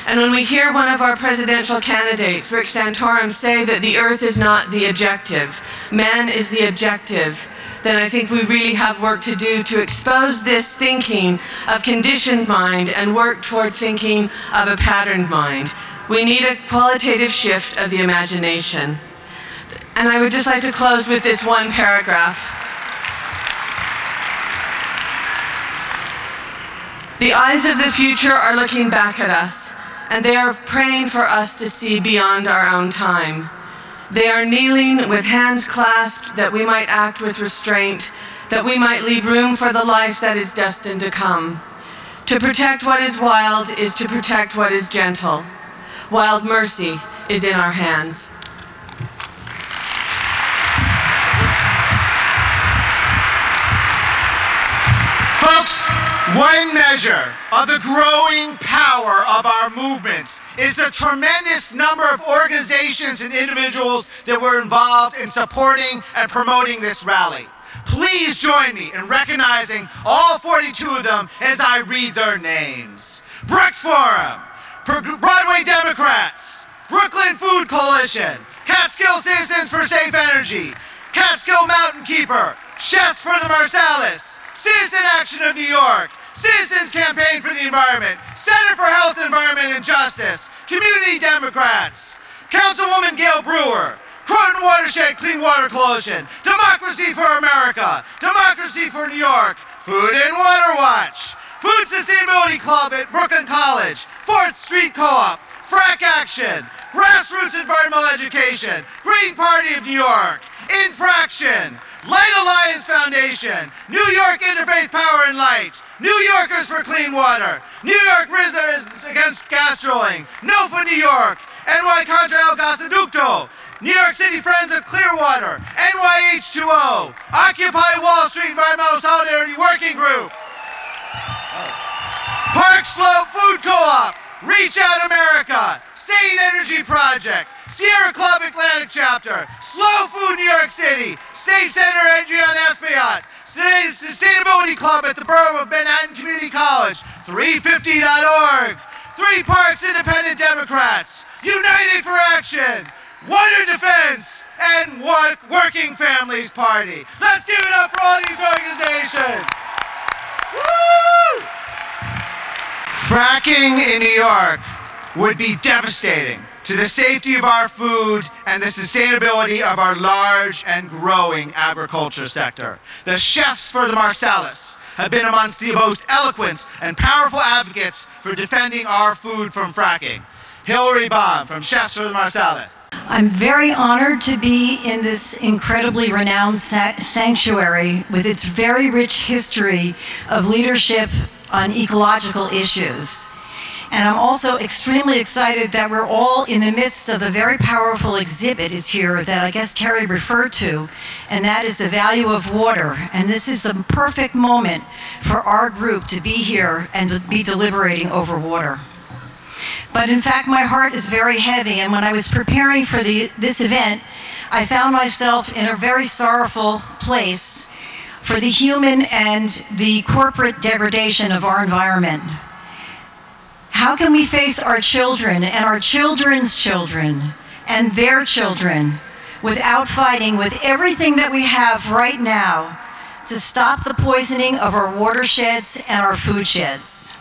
And when we hear one of our presidential candidates, Rick Santorum, say that the earth is not the objective, man is the objective, then I think we really have work to do to expose this thinking of conditioned mind and work toward thinking of a patterned mind. We need a qualitative shift of the imagination. And I would just like to close with this one paragraph. The eyes of the future are looking back at us, and they are praying for us to see beyond our own time. They are kneeling with hands clasped that we might act with restraint, that we might leave room for the life that is destined to come. To protect what is wild is to protect what is gentle. Wild mercy is in our hands. Folks, one measure of the growing power of our movement is the tremendous number of organizations and individuals that were involved in supporting and promoting this rally. Please join me in recognizing all 42 of them as I read their names. Brick Forum, Broadway Democrats, Brooklyn Food Coalition, Catskill Citizens for Safe Energy, Catskill Mountain Keeper, Chefs for the Marsalis, Citizen Action of New York, Citizens Campaign for the Environment, Center for Health, Environment, and Justice, Community Democrats, Councilwoman Gail Brewer, Croton Watershed Clean Water Coalition, Democracy for America, Democracy for New York, Food and Water Watch, Food Sustainability Club at Brooklyn College, 4th Street Co-op, Frack Action, Grassroots Environmental Education, Green Party of New York, Infraction, Light Alliance Foundation, New York Interfaith Power and Light, New Yorkers for Clean Water, New York Residents Against Gas Drilling, NOFA New York, NY Contra El Gasoducto, New York City Friends of Clearwater, NYH2O, Occupy Wall Street Environmental Solidarity Working Group, Park Slope Food Co-op, Reach Out America, Sane Energy Project, Sierra Club Atlantic Chapter, Slow Food New York City, State Senator Adrienne Esposito, Sustainability Club at the Borough of Manhattan Community College, 350.org, Three Parks Independent Democrats, United for Action, Water Defense, and Working Families Party. Let's give it up for all these organizations. Woo! Fracking in New York would be devastating to the safety of our food and the sustainability of our large and growing agriculture sector. The chefs for the Marcellus have been amongst the most eloquent and powerful advocates for defending our food from fracking. Hillary Baum from Chefs for the Marcellus. I'm very honored to be in this incredibly renowned sanctuary with its very rich history of leadership on ecological issues. And I'm also extremely excited that we're all in the midst of the very powerful exhibit is here that I guess Terry referred to, and that is the value of water. And this is the perfect moment for our group to be here and to be deliberating over water. But in fact, my heart is very heavy, and when I was preparing for this event, I found myself in a very sorrowful place for the human and the corporate degradation of our environment. How can we face our children and our children's children and their children without fighting with everything that we have right now to stop the poisoning of our watersheds and our food sheds?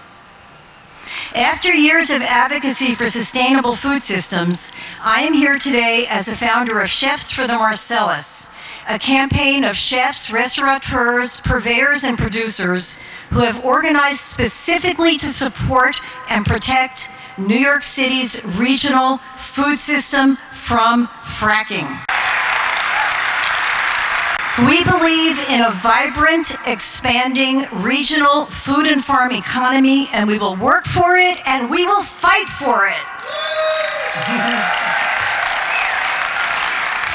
After years of advocacy for sustainable food systems, I am here today as a founder of Chefs for the Marcellus, a campaign of chefs, restaurateurs, purveyors, and producers who have organized specifically to support and protect New York City's regional food system from fracking. We believe in a vibrant, expanding regional food and farm economy, and we will work for it, and we will fight for it.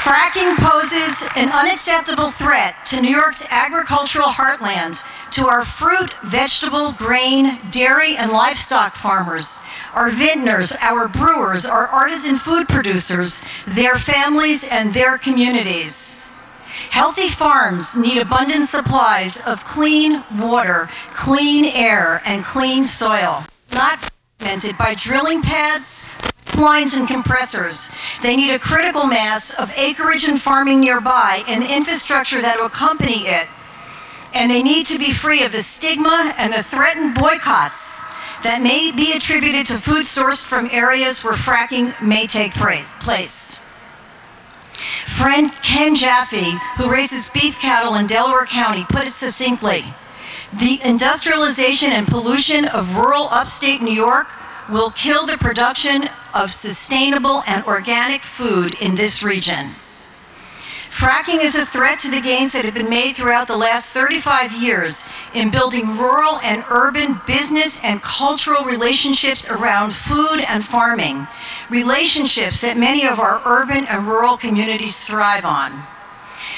Fracking poses an unacceptable threat to New York's agricultural heartland, to our fruit, vegetable, grain, dairy, and livestock farmers, our vintners, our brewers, our artisan food producers, their families, and their communities. Healthy farms need abundant supplies of clean water, clean air, and clean soil, not fragmented by drilling pads, pipelines, and compressors. They need a critical mass of acreage and farming nearby and the infrastructure that will accompany it. And they need to be free of the stigma and the threatened boycotts that may be attributed to food sourced from areas where fracking may take place. Friend Ken Jaffe, who raises beef cattle in Delaware County, put it succinctly: the industrialization and pollution of rural upstate New York will kill the production of sustainable and organic food in this region. Fracking is a threat to the gains that have been made throughout the last 35 years in building rural and urban business and cultural relationships around food and farming, relationships that many of our urban and rural communities thrive on.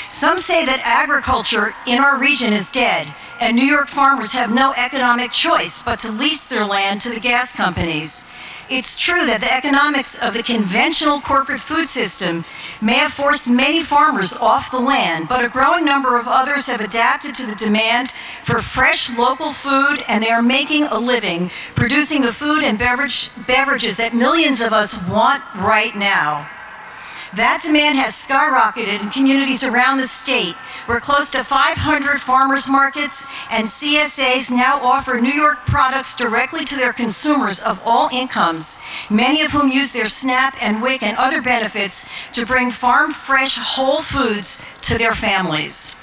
Some say that agriculture in our region is dead, and New York farmers have no economic choice but to lease their land to the gas companies. It's true that the economics of the conventional corporate food system may have forced many farmers off the land, but a growing number of others have adapted to the demand for fresh local food, and they are making a living producing the food and beverages that millions of us want right now. That demand has skyrocketed in communities around the state, where close to 500 farmers markets and CSAs now offer New York products directly to their consumers of all incomes, many of whom use their SNAP and WIC and other benefits to bring farm-fresh whole foods to their families.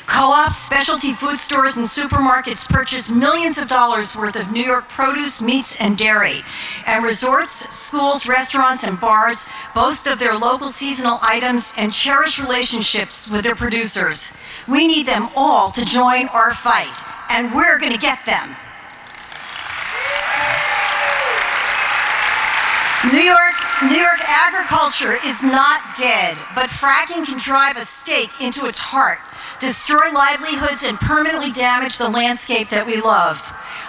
Co-ops, specialty food stores, and supermarkets purchase millions of dollars worth of New York produce, meats, and dairy. And resorts, schools, restaurants, and bars boast of their local seasonal items and cherish relationships with their producers. We need them all to join our fight, and we're going to get them. New York agriculture is not dead, but fracking can drive a stake into its heart, destroy livelihoods, and permanently damage the landscape that we love,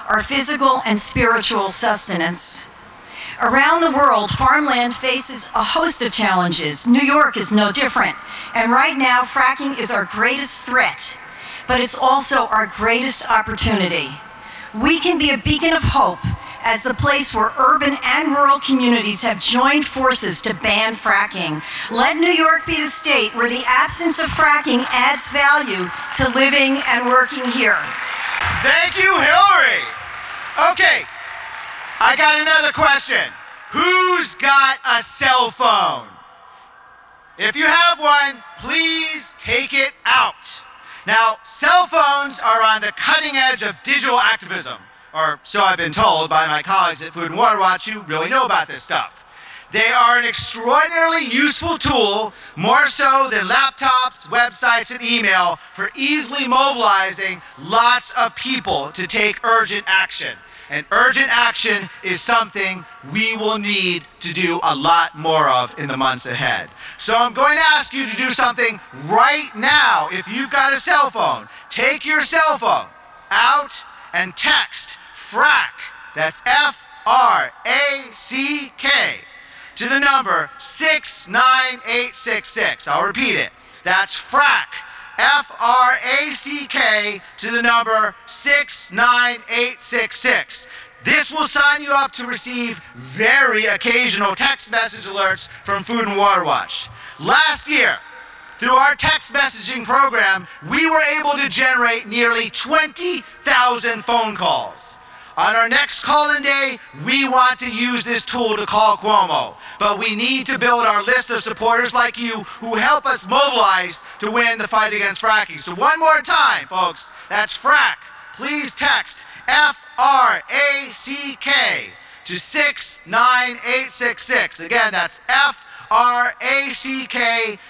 our physical and spiritual sustenance. Around the world, farmland faces a host of challenges. New York is no different. And right now, fracking is our greatest threat, but it's also our greatest opportunity. We can be a beacon of hope as the place where urban and rural communities have joined forces to ban fracking. Let New York be the state where the absence of fracking adds value to living and working here. Thank you, Hillary. Okay, I got another question. who's got a cell phone? If you have one, please take it out. Now, cell phones are on the cutting edge of digital activism, or so I've been told by my colleagues at Food and Water Watch who really know about this stuff. They are an extraordinarily useful tool, more so than laptops, websites, and email, for easily mobilizing lots of people to take urgent action. And urgent action is something we will need to do a lot more of in the months ahead. So I'm going to ask you to do something right now. If you've got a cell phone, take your cell phone out and text FRACK, that's F-R-A-C-K, to the number 69866. I'll repeat it. That's FRACK, F-R-A-C-K, to the number 69866. This will sign you up to receive very occasional text message alerts from Food and Water Watch. Last year, through our text messaging program, we were able to generate nearly 20,000 phone calls. On our next call-in day, we want to use this tool to call Cuomo, but we need to build our list of supporters like you who help us mobilize to win the fight against fracking. So one more time, folks, that's FRACK. Please text F-R-A-C-K to 69866. Again, that's F-R-A-C-K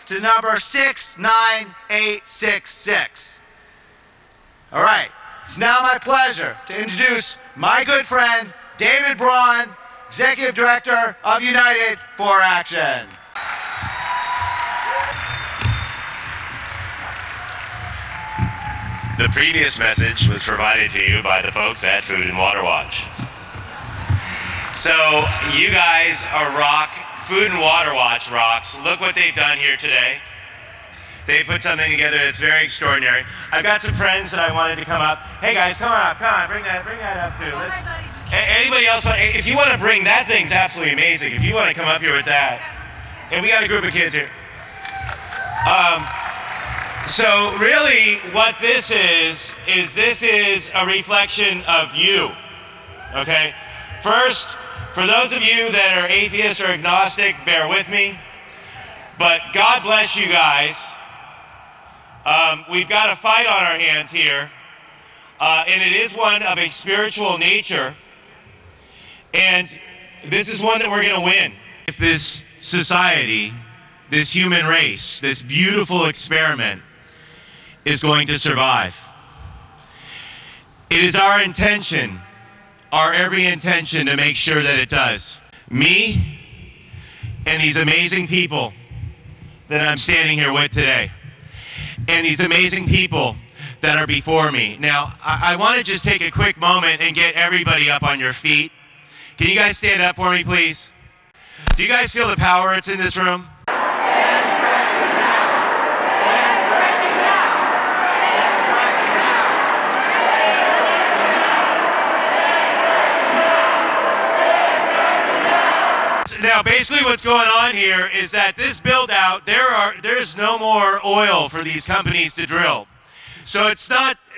to number 69866. All right, it's now my pleasure to introduce my good friend, David Braun, Executive Director of United for Action. The previous message was provided to you by the folks at Food and Water Watch. So you guys are rock. Food and Water Watch rocks. Look what they've done here today. They put something together that's very extraordinary. I've got some friends that I wanted to come up. Hey guys, come on up, come on, bring that up too. Anybody else, if you want to bring, that thing's absolutely amazing. If you want to come up here with that. And we got a group of kids here. So really what this is a reflection of you, okay? First, for those of you that are atheists or agnostic, bear with me, but God bless you guys. We've got a fight on our hands here, and it is one of a spiritual nature, and this is one that we're going to win. If this society, this human race, this beautiful experiment is going to survive, it is our intention, our every intention, to make sure that it does. Me and these amazing people that I'm standing here with today, and these amazing people that are before me. Now, I want to just take a quick moment and get everybody up on your feet. Can you guys stand up for me, please? Do you guys feel the power that's in this room? Now, basically what's going on here is that this build-out, there's no more oil for these companies to drill. So it's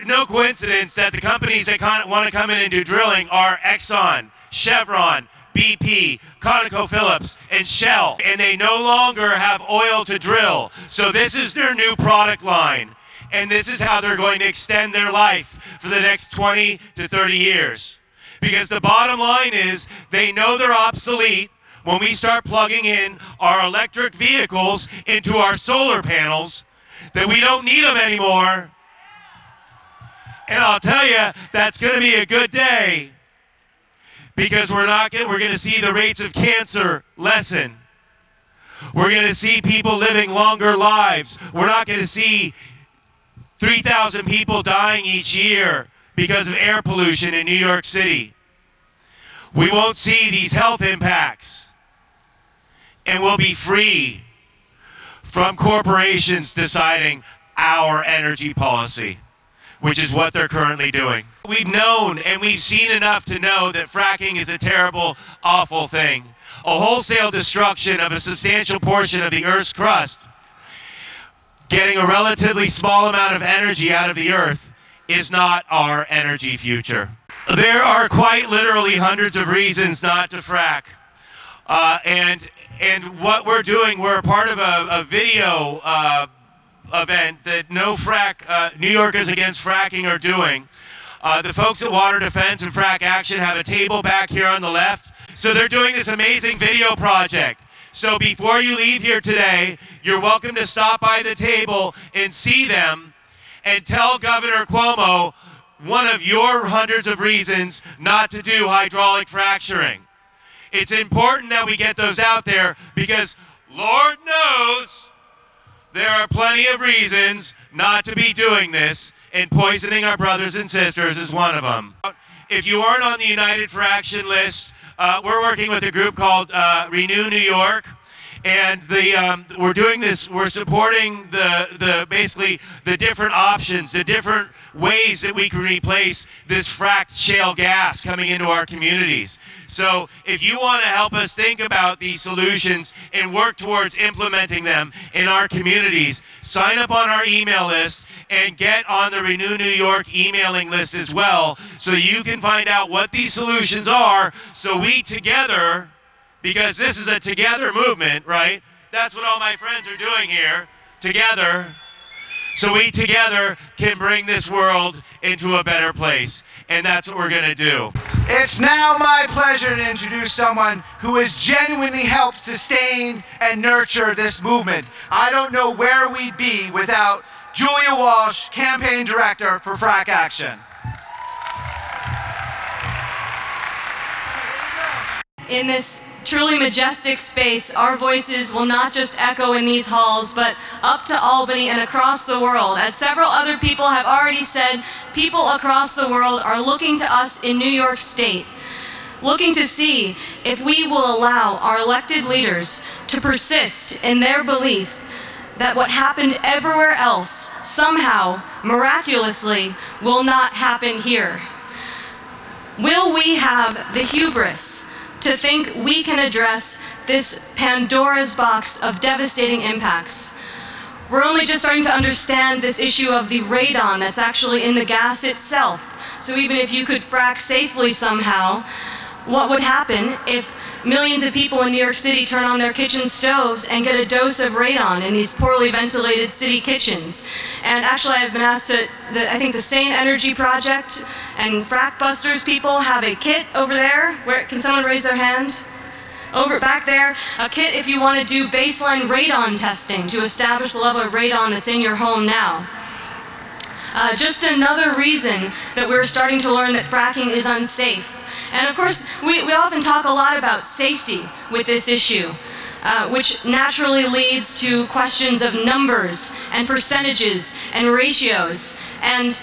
no coincidence that the companies that want to come in and do drilling are Exxon, Chevron, BP, ConocoPhillips, and Shell. And they no longer have oil to drill. So this is their new product line. And this is how they're going to extend their life for the next 20 to 30 years. Because the bottom line is they know they're obsolete when we start plugging in our electric vehicles into our solar panels, that we don't need them anymore. And I'll tell you, that's going to be a good day, because we're going to see the rates of cancer lessen. We're going to see people living longer lives. We're not going to see 3,000 people dying each year because of air pollution in New York City. We won't see these health impacts. And we'll be free from corporations deciding our energy policy, which is what they're currently doing. We've known and we've seen enough to know that fracking is a terrible, awful thing. A wholesale destruction of a substantial portion of the Earth's crust, getting a relatively small amount of energy out of the Earth, is not our energy future. There are quite literally hundreds of reasons not to frack. And what we're doing, we're a part of a video event that New Yorkers Against Fracking are doing. The folks at Water Defense and Frack Action have a table back here on the left. So they're doing this amazing video project. So before you leave here today, you're welcome to stop by the table and see them and tell Governor Cuomo one of your hundreds of reasons not to do hydraulic fracturing. It's important that we get those out there because Lord knows there are plenty of reasons not to be doing this, and poisoning our brothers and sisters is one of them. If you aren't on the United for Action list, we're working with a group called Renew New York, and we're doing this. We're supporting basically the different options, the different ways that we can replace this fracked shale gas coming into our communities. So if you want to help us think about these solutions and work towards implementing them in our communities, sign up on our email list and get on the Renew New York emailing list as well, so you can find out what these solutions are, so we together, because this is a together movement, right? That's what all my friends are doing here, together. So we together can bring this world into a better place. And that's what we're going to do. It's now my pleasure to introduce someone who has genuinely helped sustain and nurture this movement. I don't know where we'd be without Julia Walsh, Campaign Director for Frack Action. In this truly majestic space, our voices will not just echo in these halls, but up to Albany and across the world. As several other people have already said, people across the world are looking to us in New York State, looking to see if we will allow our elected leaders to persist in their belief that what happened everywhere else, somehow, miraculously, will not happen here. Will we have the hubris to think we can address this Pandora's box of devastating impacts? We're only just starting to understand this issue of the radon that's actually in the gas itself. So even if you could frack safely somehow, what would happen if millions of people in New York City turn on their kitchen stoves and get a dose of radon in these poorly ventilated city kitchens? And actually, I've been asked to, I think the Sane Energy Project and Frack Busters people have a kit over there. Where, can someone raise their hand? Over back there, a kit if you want to do baseline radon testing to establish the level of radon that's in your home now. Just another reason that we're starting to learn that fracking is unsafe. And of course, we often talk a lot about safety with this issue, which naturally leads to questions of numbers and percentages and ratios and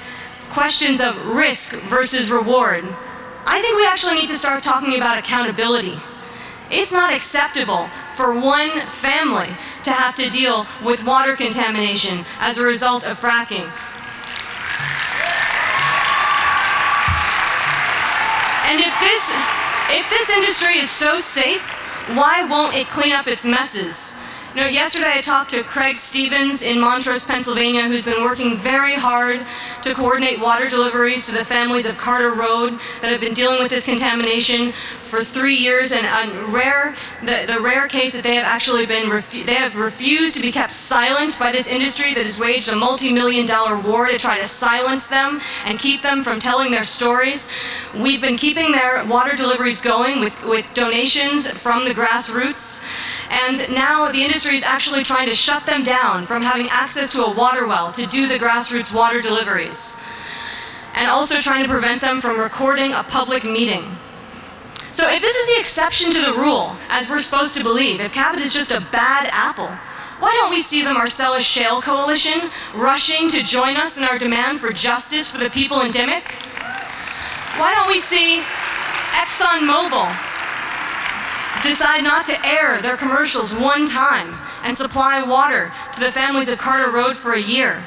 questions of risk versus reward. I think we actually need to start talking about accountability. It's not acceptable for one family to have to deal with water contamination as a result of fracking. And if this industry is so safe, why won't it clean up its messes? You know, yesterday I talked to Craig Stevens in Montrose, Pennsylvania, who's been working very hard to coordinate water deliveries to the families of Carter Road that have been dealing with this contamination for 3 years. And the rare case that they have actually they have refused to be kept silent by this industry that has waged a multi-million-dollar war to try to silence them and keep them from telling their stories. We've been keeping their water deliveries going with donations from the grassroots. And now the industry is actually trying to shut them down from having access to a water well to do the grassroots water deliveries. And also trying to prevent them from recording a public meeting. So if this is the exception to the rule, as we're supposed to believe, if Cabot is just a bad apple, why don't we see the Marcellus Shale Coalition rushing to join us in our demand for justice for the people in Dimmock? Why don't we see ExxonMobil decide not to air their commercials one time and supply water to the families of Carter Road for a year?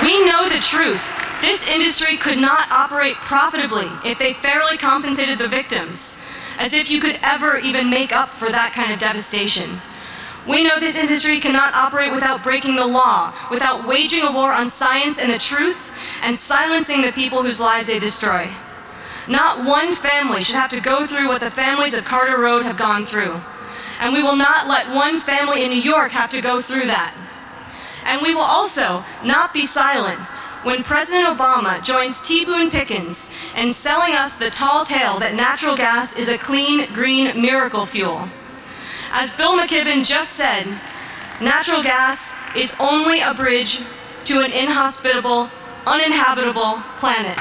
We know the truth. This industry could not operate profitably if they fairly compensated the victims, as if you could ever even make up for that kind of devastation. We know this industry cannot operate without breaking the law, without waging a war on science and the truth, and silencing the people whose lives they destroy. Not one family should have to go through what the families of Carter Road have gone through. And we will not let one family in New York have to go through that. And we will also not be silent when President Obama joins T. Boone Pickens in selling us the tall tale that natural gas is a clean, green miracle fuel. As Bill McKibben just said, natural gas is only a bridge to an inhospitable, uninhabitable planet.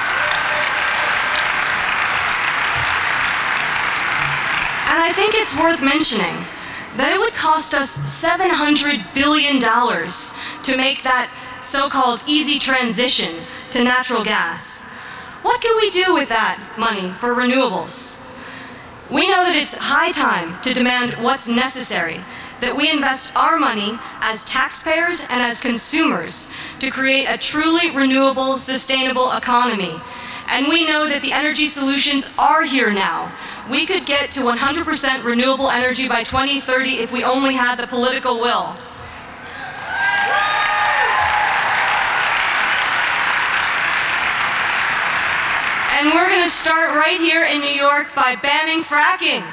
And I think it's worth mentioning that it would cost us $700 billion to make that so-called easy transition to natural gas. What can we do with that money for renewables? We know that it's high time to demand what's necessary, that we invest our money as taxpayers and as consumers to create a truly renewable, sustainable economy. And we know that the energy solutions are here now. We could get to 100% renewable energy by 2030 if we only had the political will. And we're going to start right here in New York by banning fracking.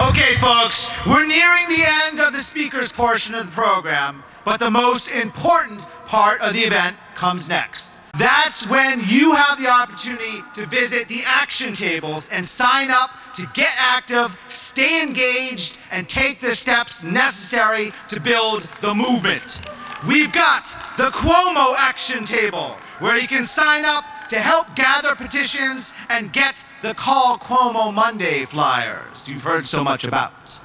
Okay, folks, we're nearing the end of the speakers portion of the program, but the most important part of the event comes next. That's when you have the opportunity to visit the action tables and sign up to get active, stay engaged, and take the steps necessary to build the movement. We've got the Cuomo action table, where you can sign up to help gather petitions and get the Call Cuomo Monday flyers you've heard so much about.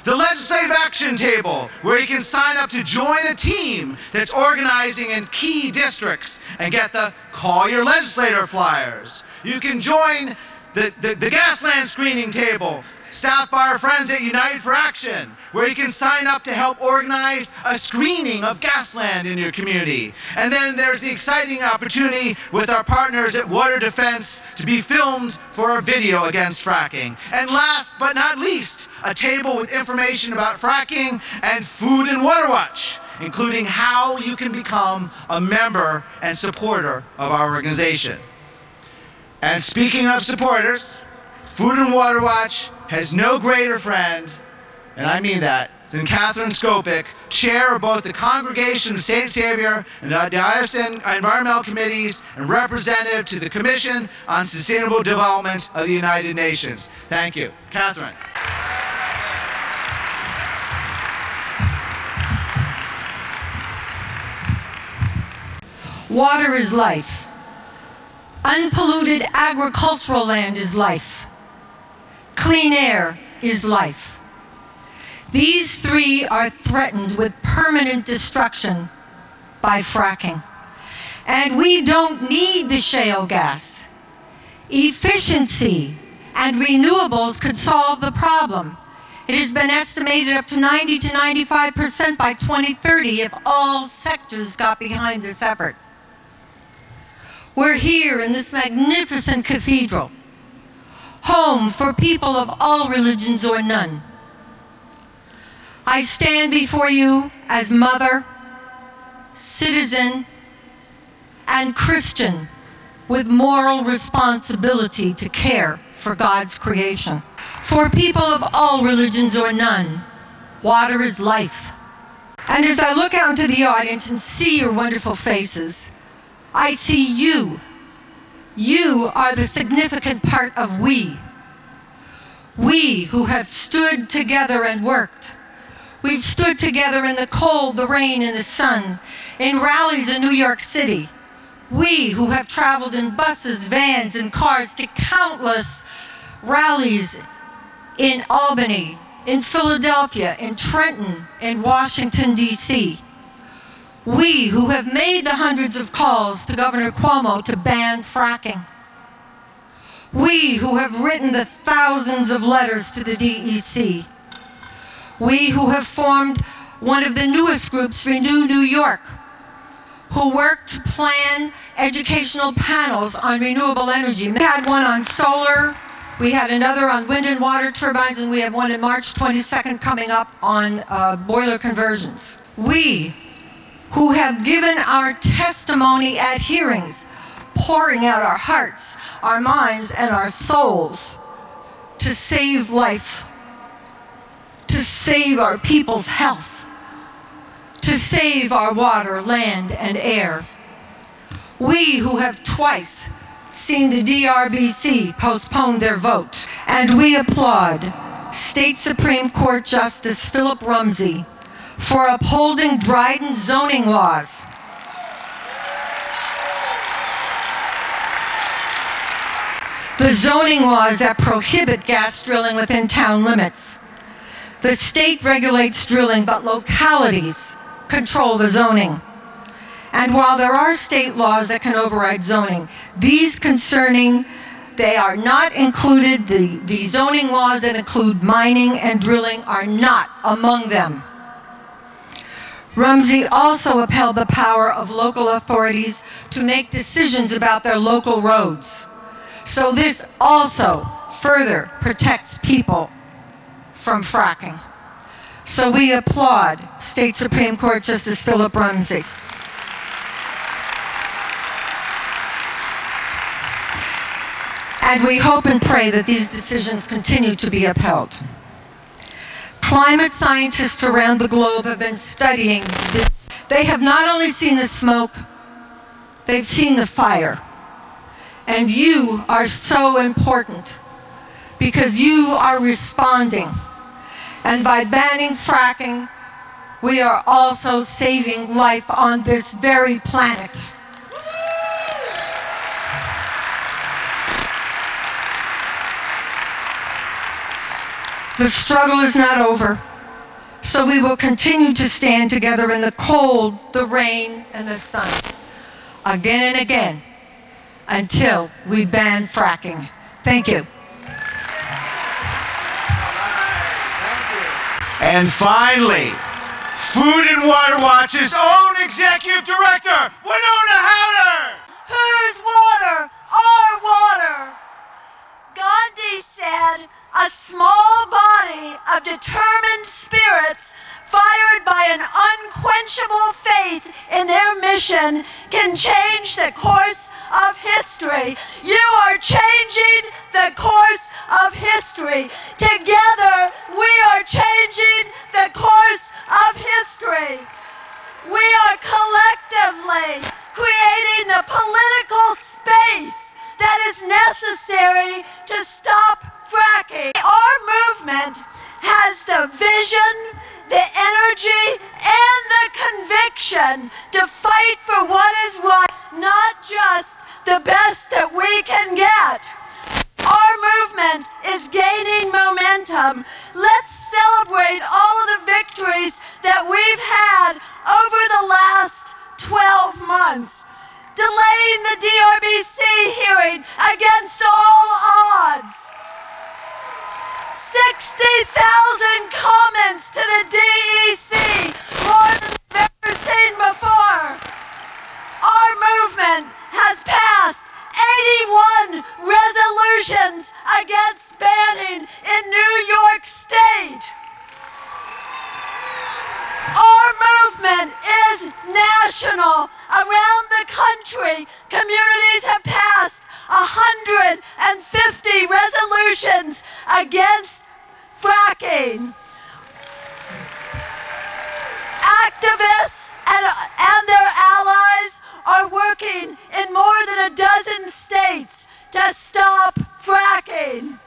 The Legislative Action Table, where you can sign up to join a team that's organizing in key districts and get the Call Your Legislator flyers. You can join the Gasland Screening Table, staffed by our friends at United for Action, where you can sign up to help organize a screening of Gasland in your community. And then there's the exciting opportunity with our partners at Water Defense to be filmed for our video against fracking. And last but not least, a table with information about fracking and Food and Water Watch, including how you can become a member and supporter of our organization. And speaking of supporters, Food and Water Watch has no greater friend, and I mean that, than Catherine Skopik, chair of both the Congregation of St. Xavier and the Diocesan Environmental Committees and representative to the Commission on Sustainable Development of the United Nations. Thank you. Catherine. Water is life. Unpolluted agricultural land is life. Clean air is life. These three are threatened with permanent destruction by fracking. And we don't need the shale gas. Efficiency and renewables could solve the problem. It has been estimated up to 90 to 95% by 2030 if all sectors got behind this effort. We're here in this magnificent cathedral, home for people of all religions or none. I stand before you as mother, citizen, and Christian with moral responsibility to care for God's creation. For people of all religions or none, water is life. And as I look out into the audience and see your wonderful faces, I see you. You are the significant part of we. We who have stood together and worked. We've stood together in the cold, the rain, and the sun, in rallies in New York City. We who have traveled in buses, vans, and cars to countless rallies in Albany, in Philadelphia, in Trenton, in Washington, D.C. We who have made the hundreds of calls to Governor Cuomo to ban fracking. We who have written the thousands of letters to the DEC. We who have formed one of the newest groups, Renew New York, who worked to plan educational panels on renewable energy. We had one on solar, we had another on wind and water turbines, and we have one in March 22nd coming up on boiler conversions. We who have given our testimony at hearings, pouring out our hearts, our minds, and our souls to save life, to save our people's health, to save our water, land, and air. We who have twice seen the DRBC postpone their vote, and we applaud State Supreme Court Justice Philip Rumsey for upholding Dryden's zoning laws. The zoning laws that prohibit gas drilling within town limits. The state regulates drilling, but localities control the zoning. And while there are state laws that can override zoning, these concerning, they are not included, the zoning laws that include mining and drilling are not among them. Rumsey also upheld the power of local authorities to make decisions about their local roads. So this also further protects people from fracking. So we applaud State Supreme Court Justice Philip Rumsey. And we hope and pray that these decisions continue to be upheld. Climate scientists around the globe have been studying this. They have not only seen the smoke, they've seen the fire. And you are so important because you are responding. And by banning fracking, we are also saving life on this very planet. The struggle is not over, so we will continue to stand together in the cold, the rain, and the sun, again and again, until we ban fracking. Thank you. And finally, Food and Water Watch's own Executive Director, Winona Howder! Whose water? Our water! Gandhi said, a small body of determined spirits fired by an unquenchable faith in their mission can change the course of history. You are changing the course of history. Together, we are changing the course of history. We are collectively creating the political space that is necessary to stop fracking. Our movement has the vision, the energy, and the conviction to fight for what is right, not just the best that we can get. Our movement is gaining momentum. Let's celebrate all of the victories that we've had over the last 12 months. Delaying the DRBC hearing against all odds. 60,000 comments to the DEC, more than we've ever seen before. Our movement has passed 81 resolutions against banning in New York State. Our movement is national. Around the country, communities have passed 150 resolutions against fracking. Activists and their allies are working in more than a dozen states to stop fracking.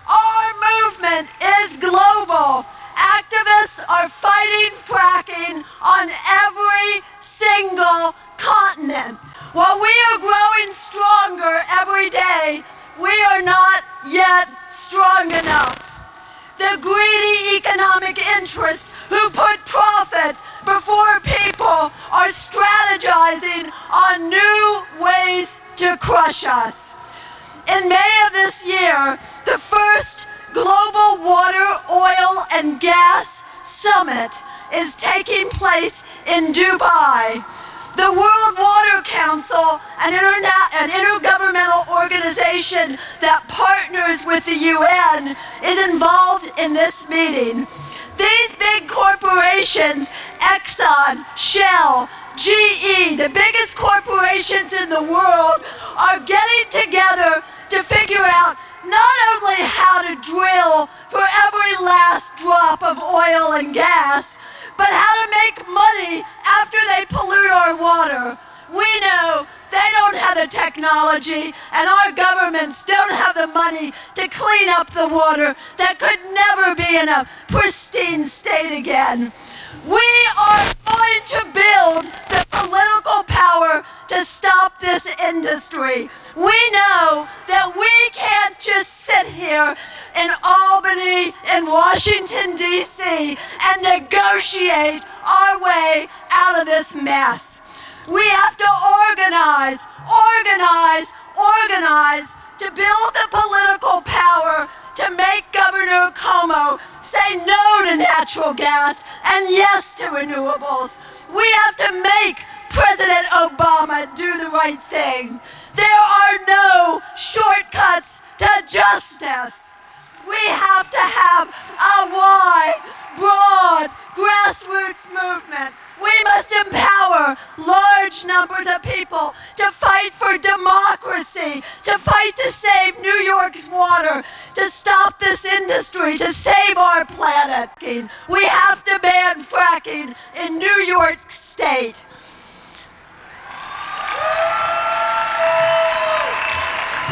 Our movement is global. Activists are fighting fracking on every single continent. While we are growing stronger every day, we are not yet strong enough. The greedy economic interests who put profit before people are strategizing on new ways to crush us. In May of this year, the first Global Water, Oil, and Gas Summit is taking place in Dubai. The World Water Council, an intergovernmental organization that partners with the UN, is involved in this meeting. These big corporations, Exxon, Shell, GE, the biggest corporations nations in the world are getting together to figure out not only how to drill for every last drop of oil and gas, but how to make money after they pollute our water. We know they don't have the technology, and our governments don't have the money to clean up the water that could never be in a pristine state again. We are going to build the political power to stop this industry. We know that we can't just sit here in Albany, in Washington, D.C., and negotiate our way out of this mess. We have to organize to build the political power to make Governor Cuomo say no to natural gas and yes to renewables. We have to make President Obama do the right thing. There are no shortcuts to justice. We have to have a wide, broad, grassroots movement. We must empower large numbers of people to fight for democracy, to fight to save New York's water, to stop this industry, to save our planet. We have to ban fracking in New York State.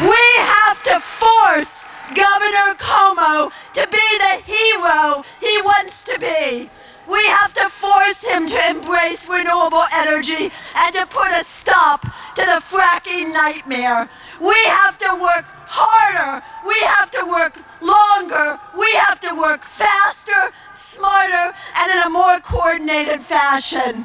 We have to force Governor Cuomo to be the hero he wants to be. We have to force him to embrace renewable energy and to put a stop to the fracking nightmare. We have to work harder. We have to work longer. We have to work faster, smarter, and in a more coordinated fashion.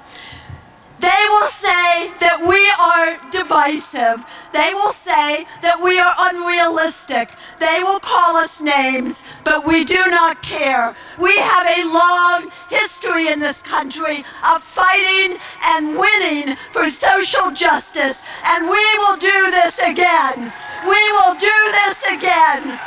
They will say that we are divisive. They will say that we are unrealistic. They will call us names, but we do not care. We have a long history in this country of fighting and winning for social justice, and we will do this again. We will do this again.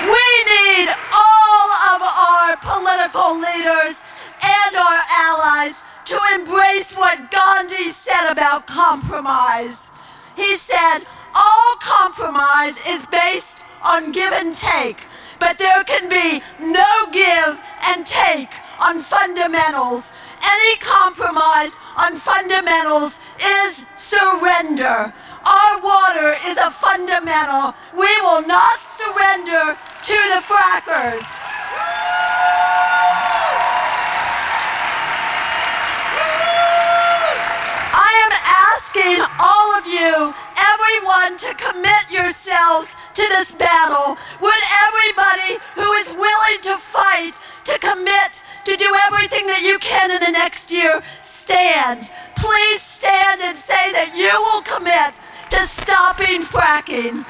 We need all of our political leaders and our allies to embrace what Gandhi said about compromise. He said, all compromise is based on give and take, but there can be no give and take on fundamentals. Any compromise on fundamentals is surrender. Our water is a fundamental. We will not surrender to the frackers. Asking all of you, everyone, to commit yourselves to this battle. Would everybody who is willing to fight, to commit, to do everything that you can in the next year, stand? Please stand and say that you will commit to stopping fracking.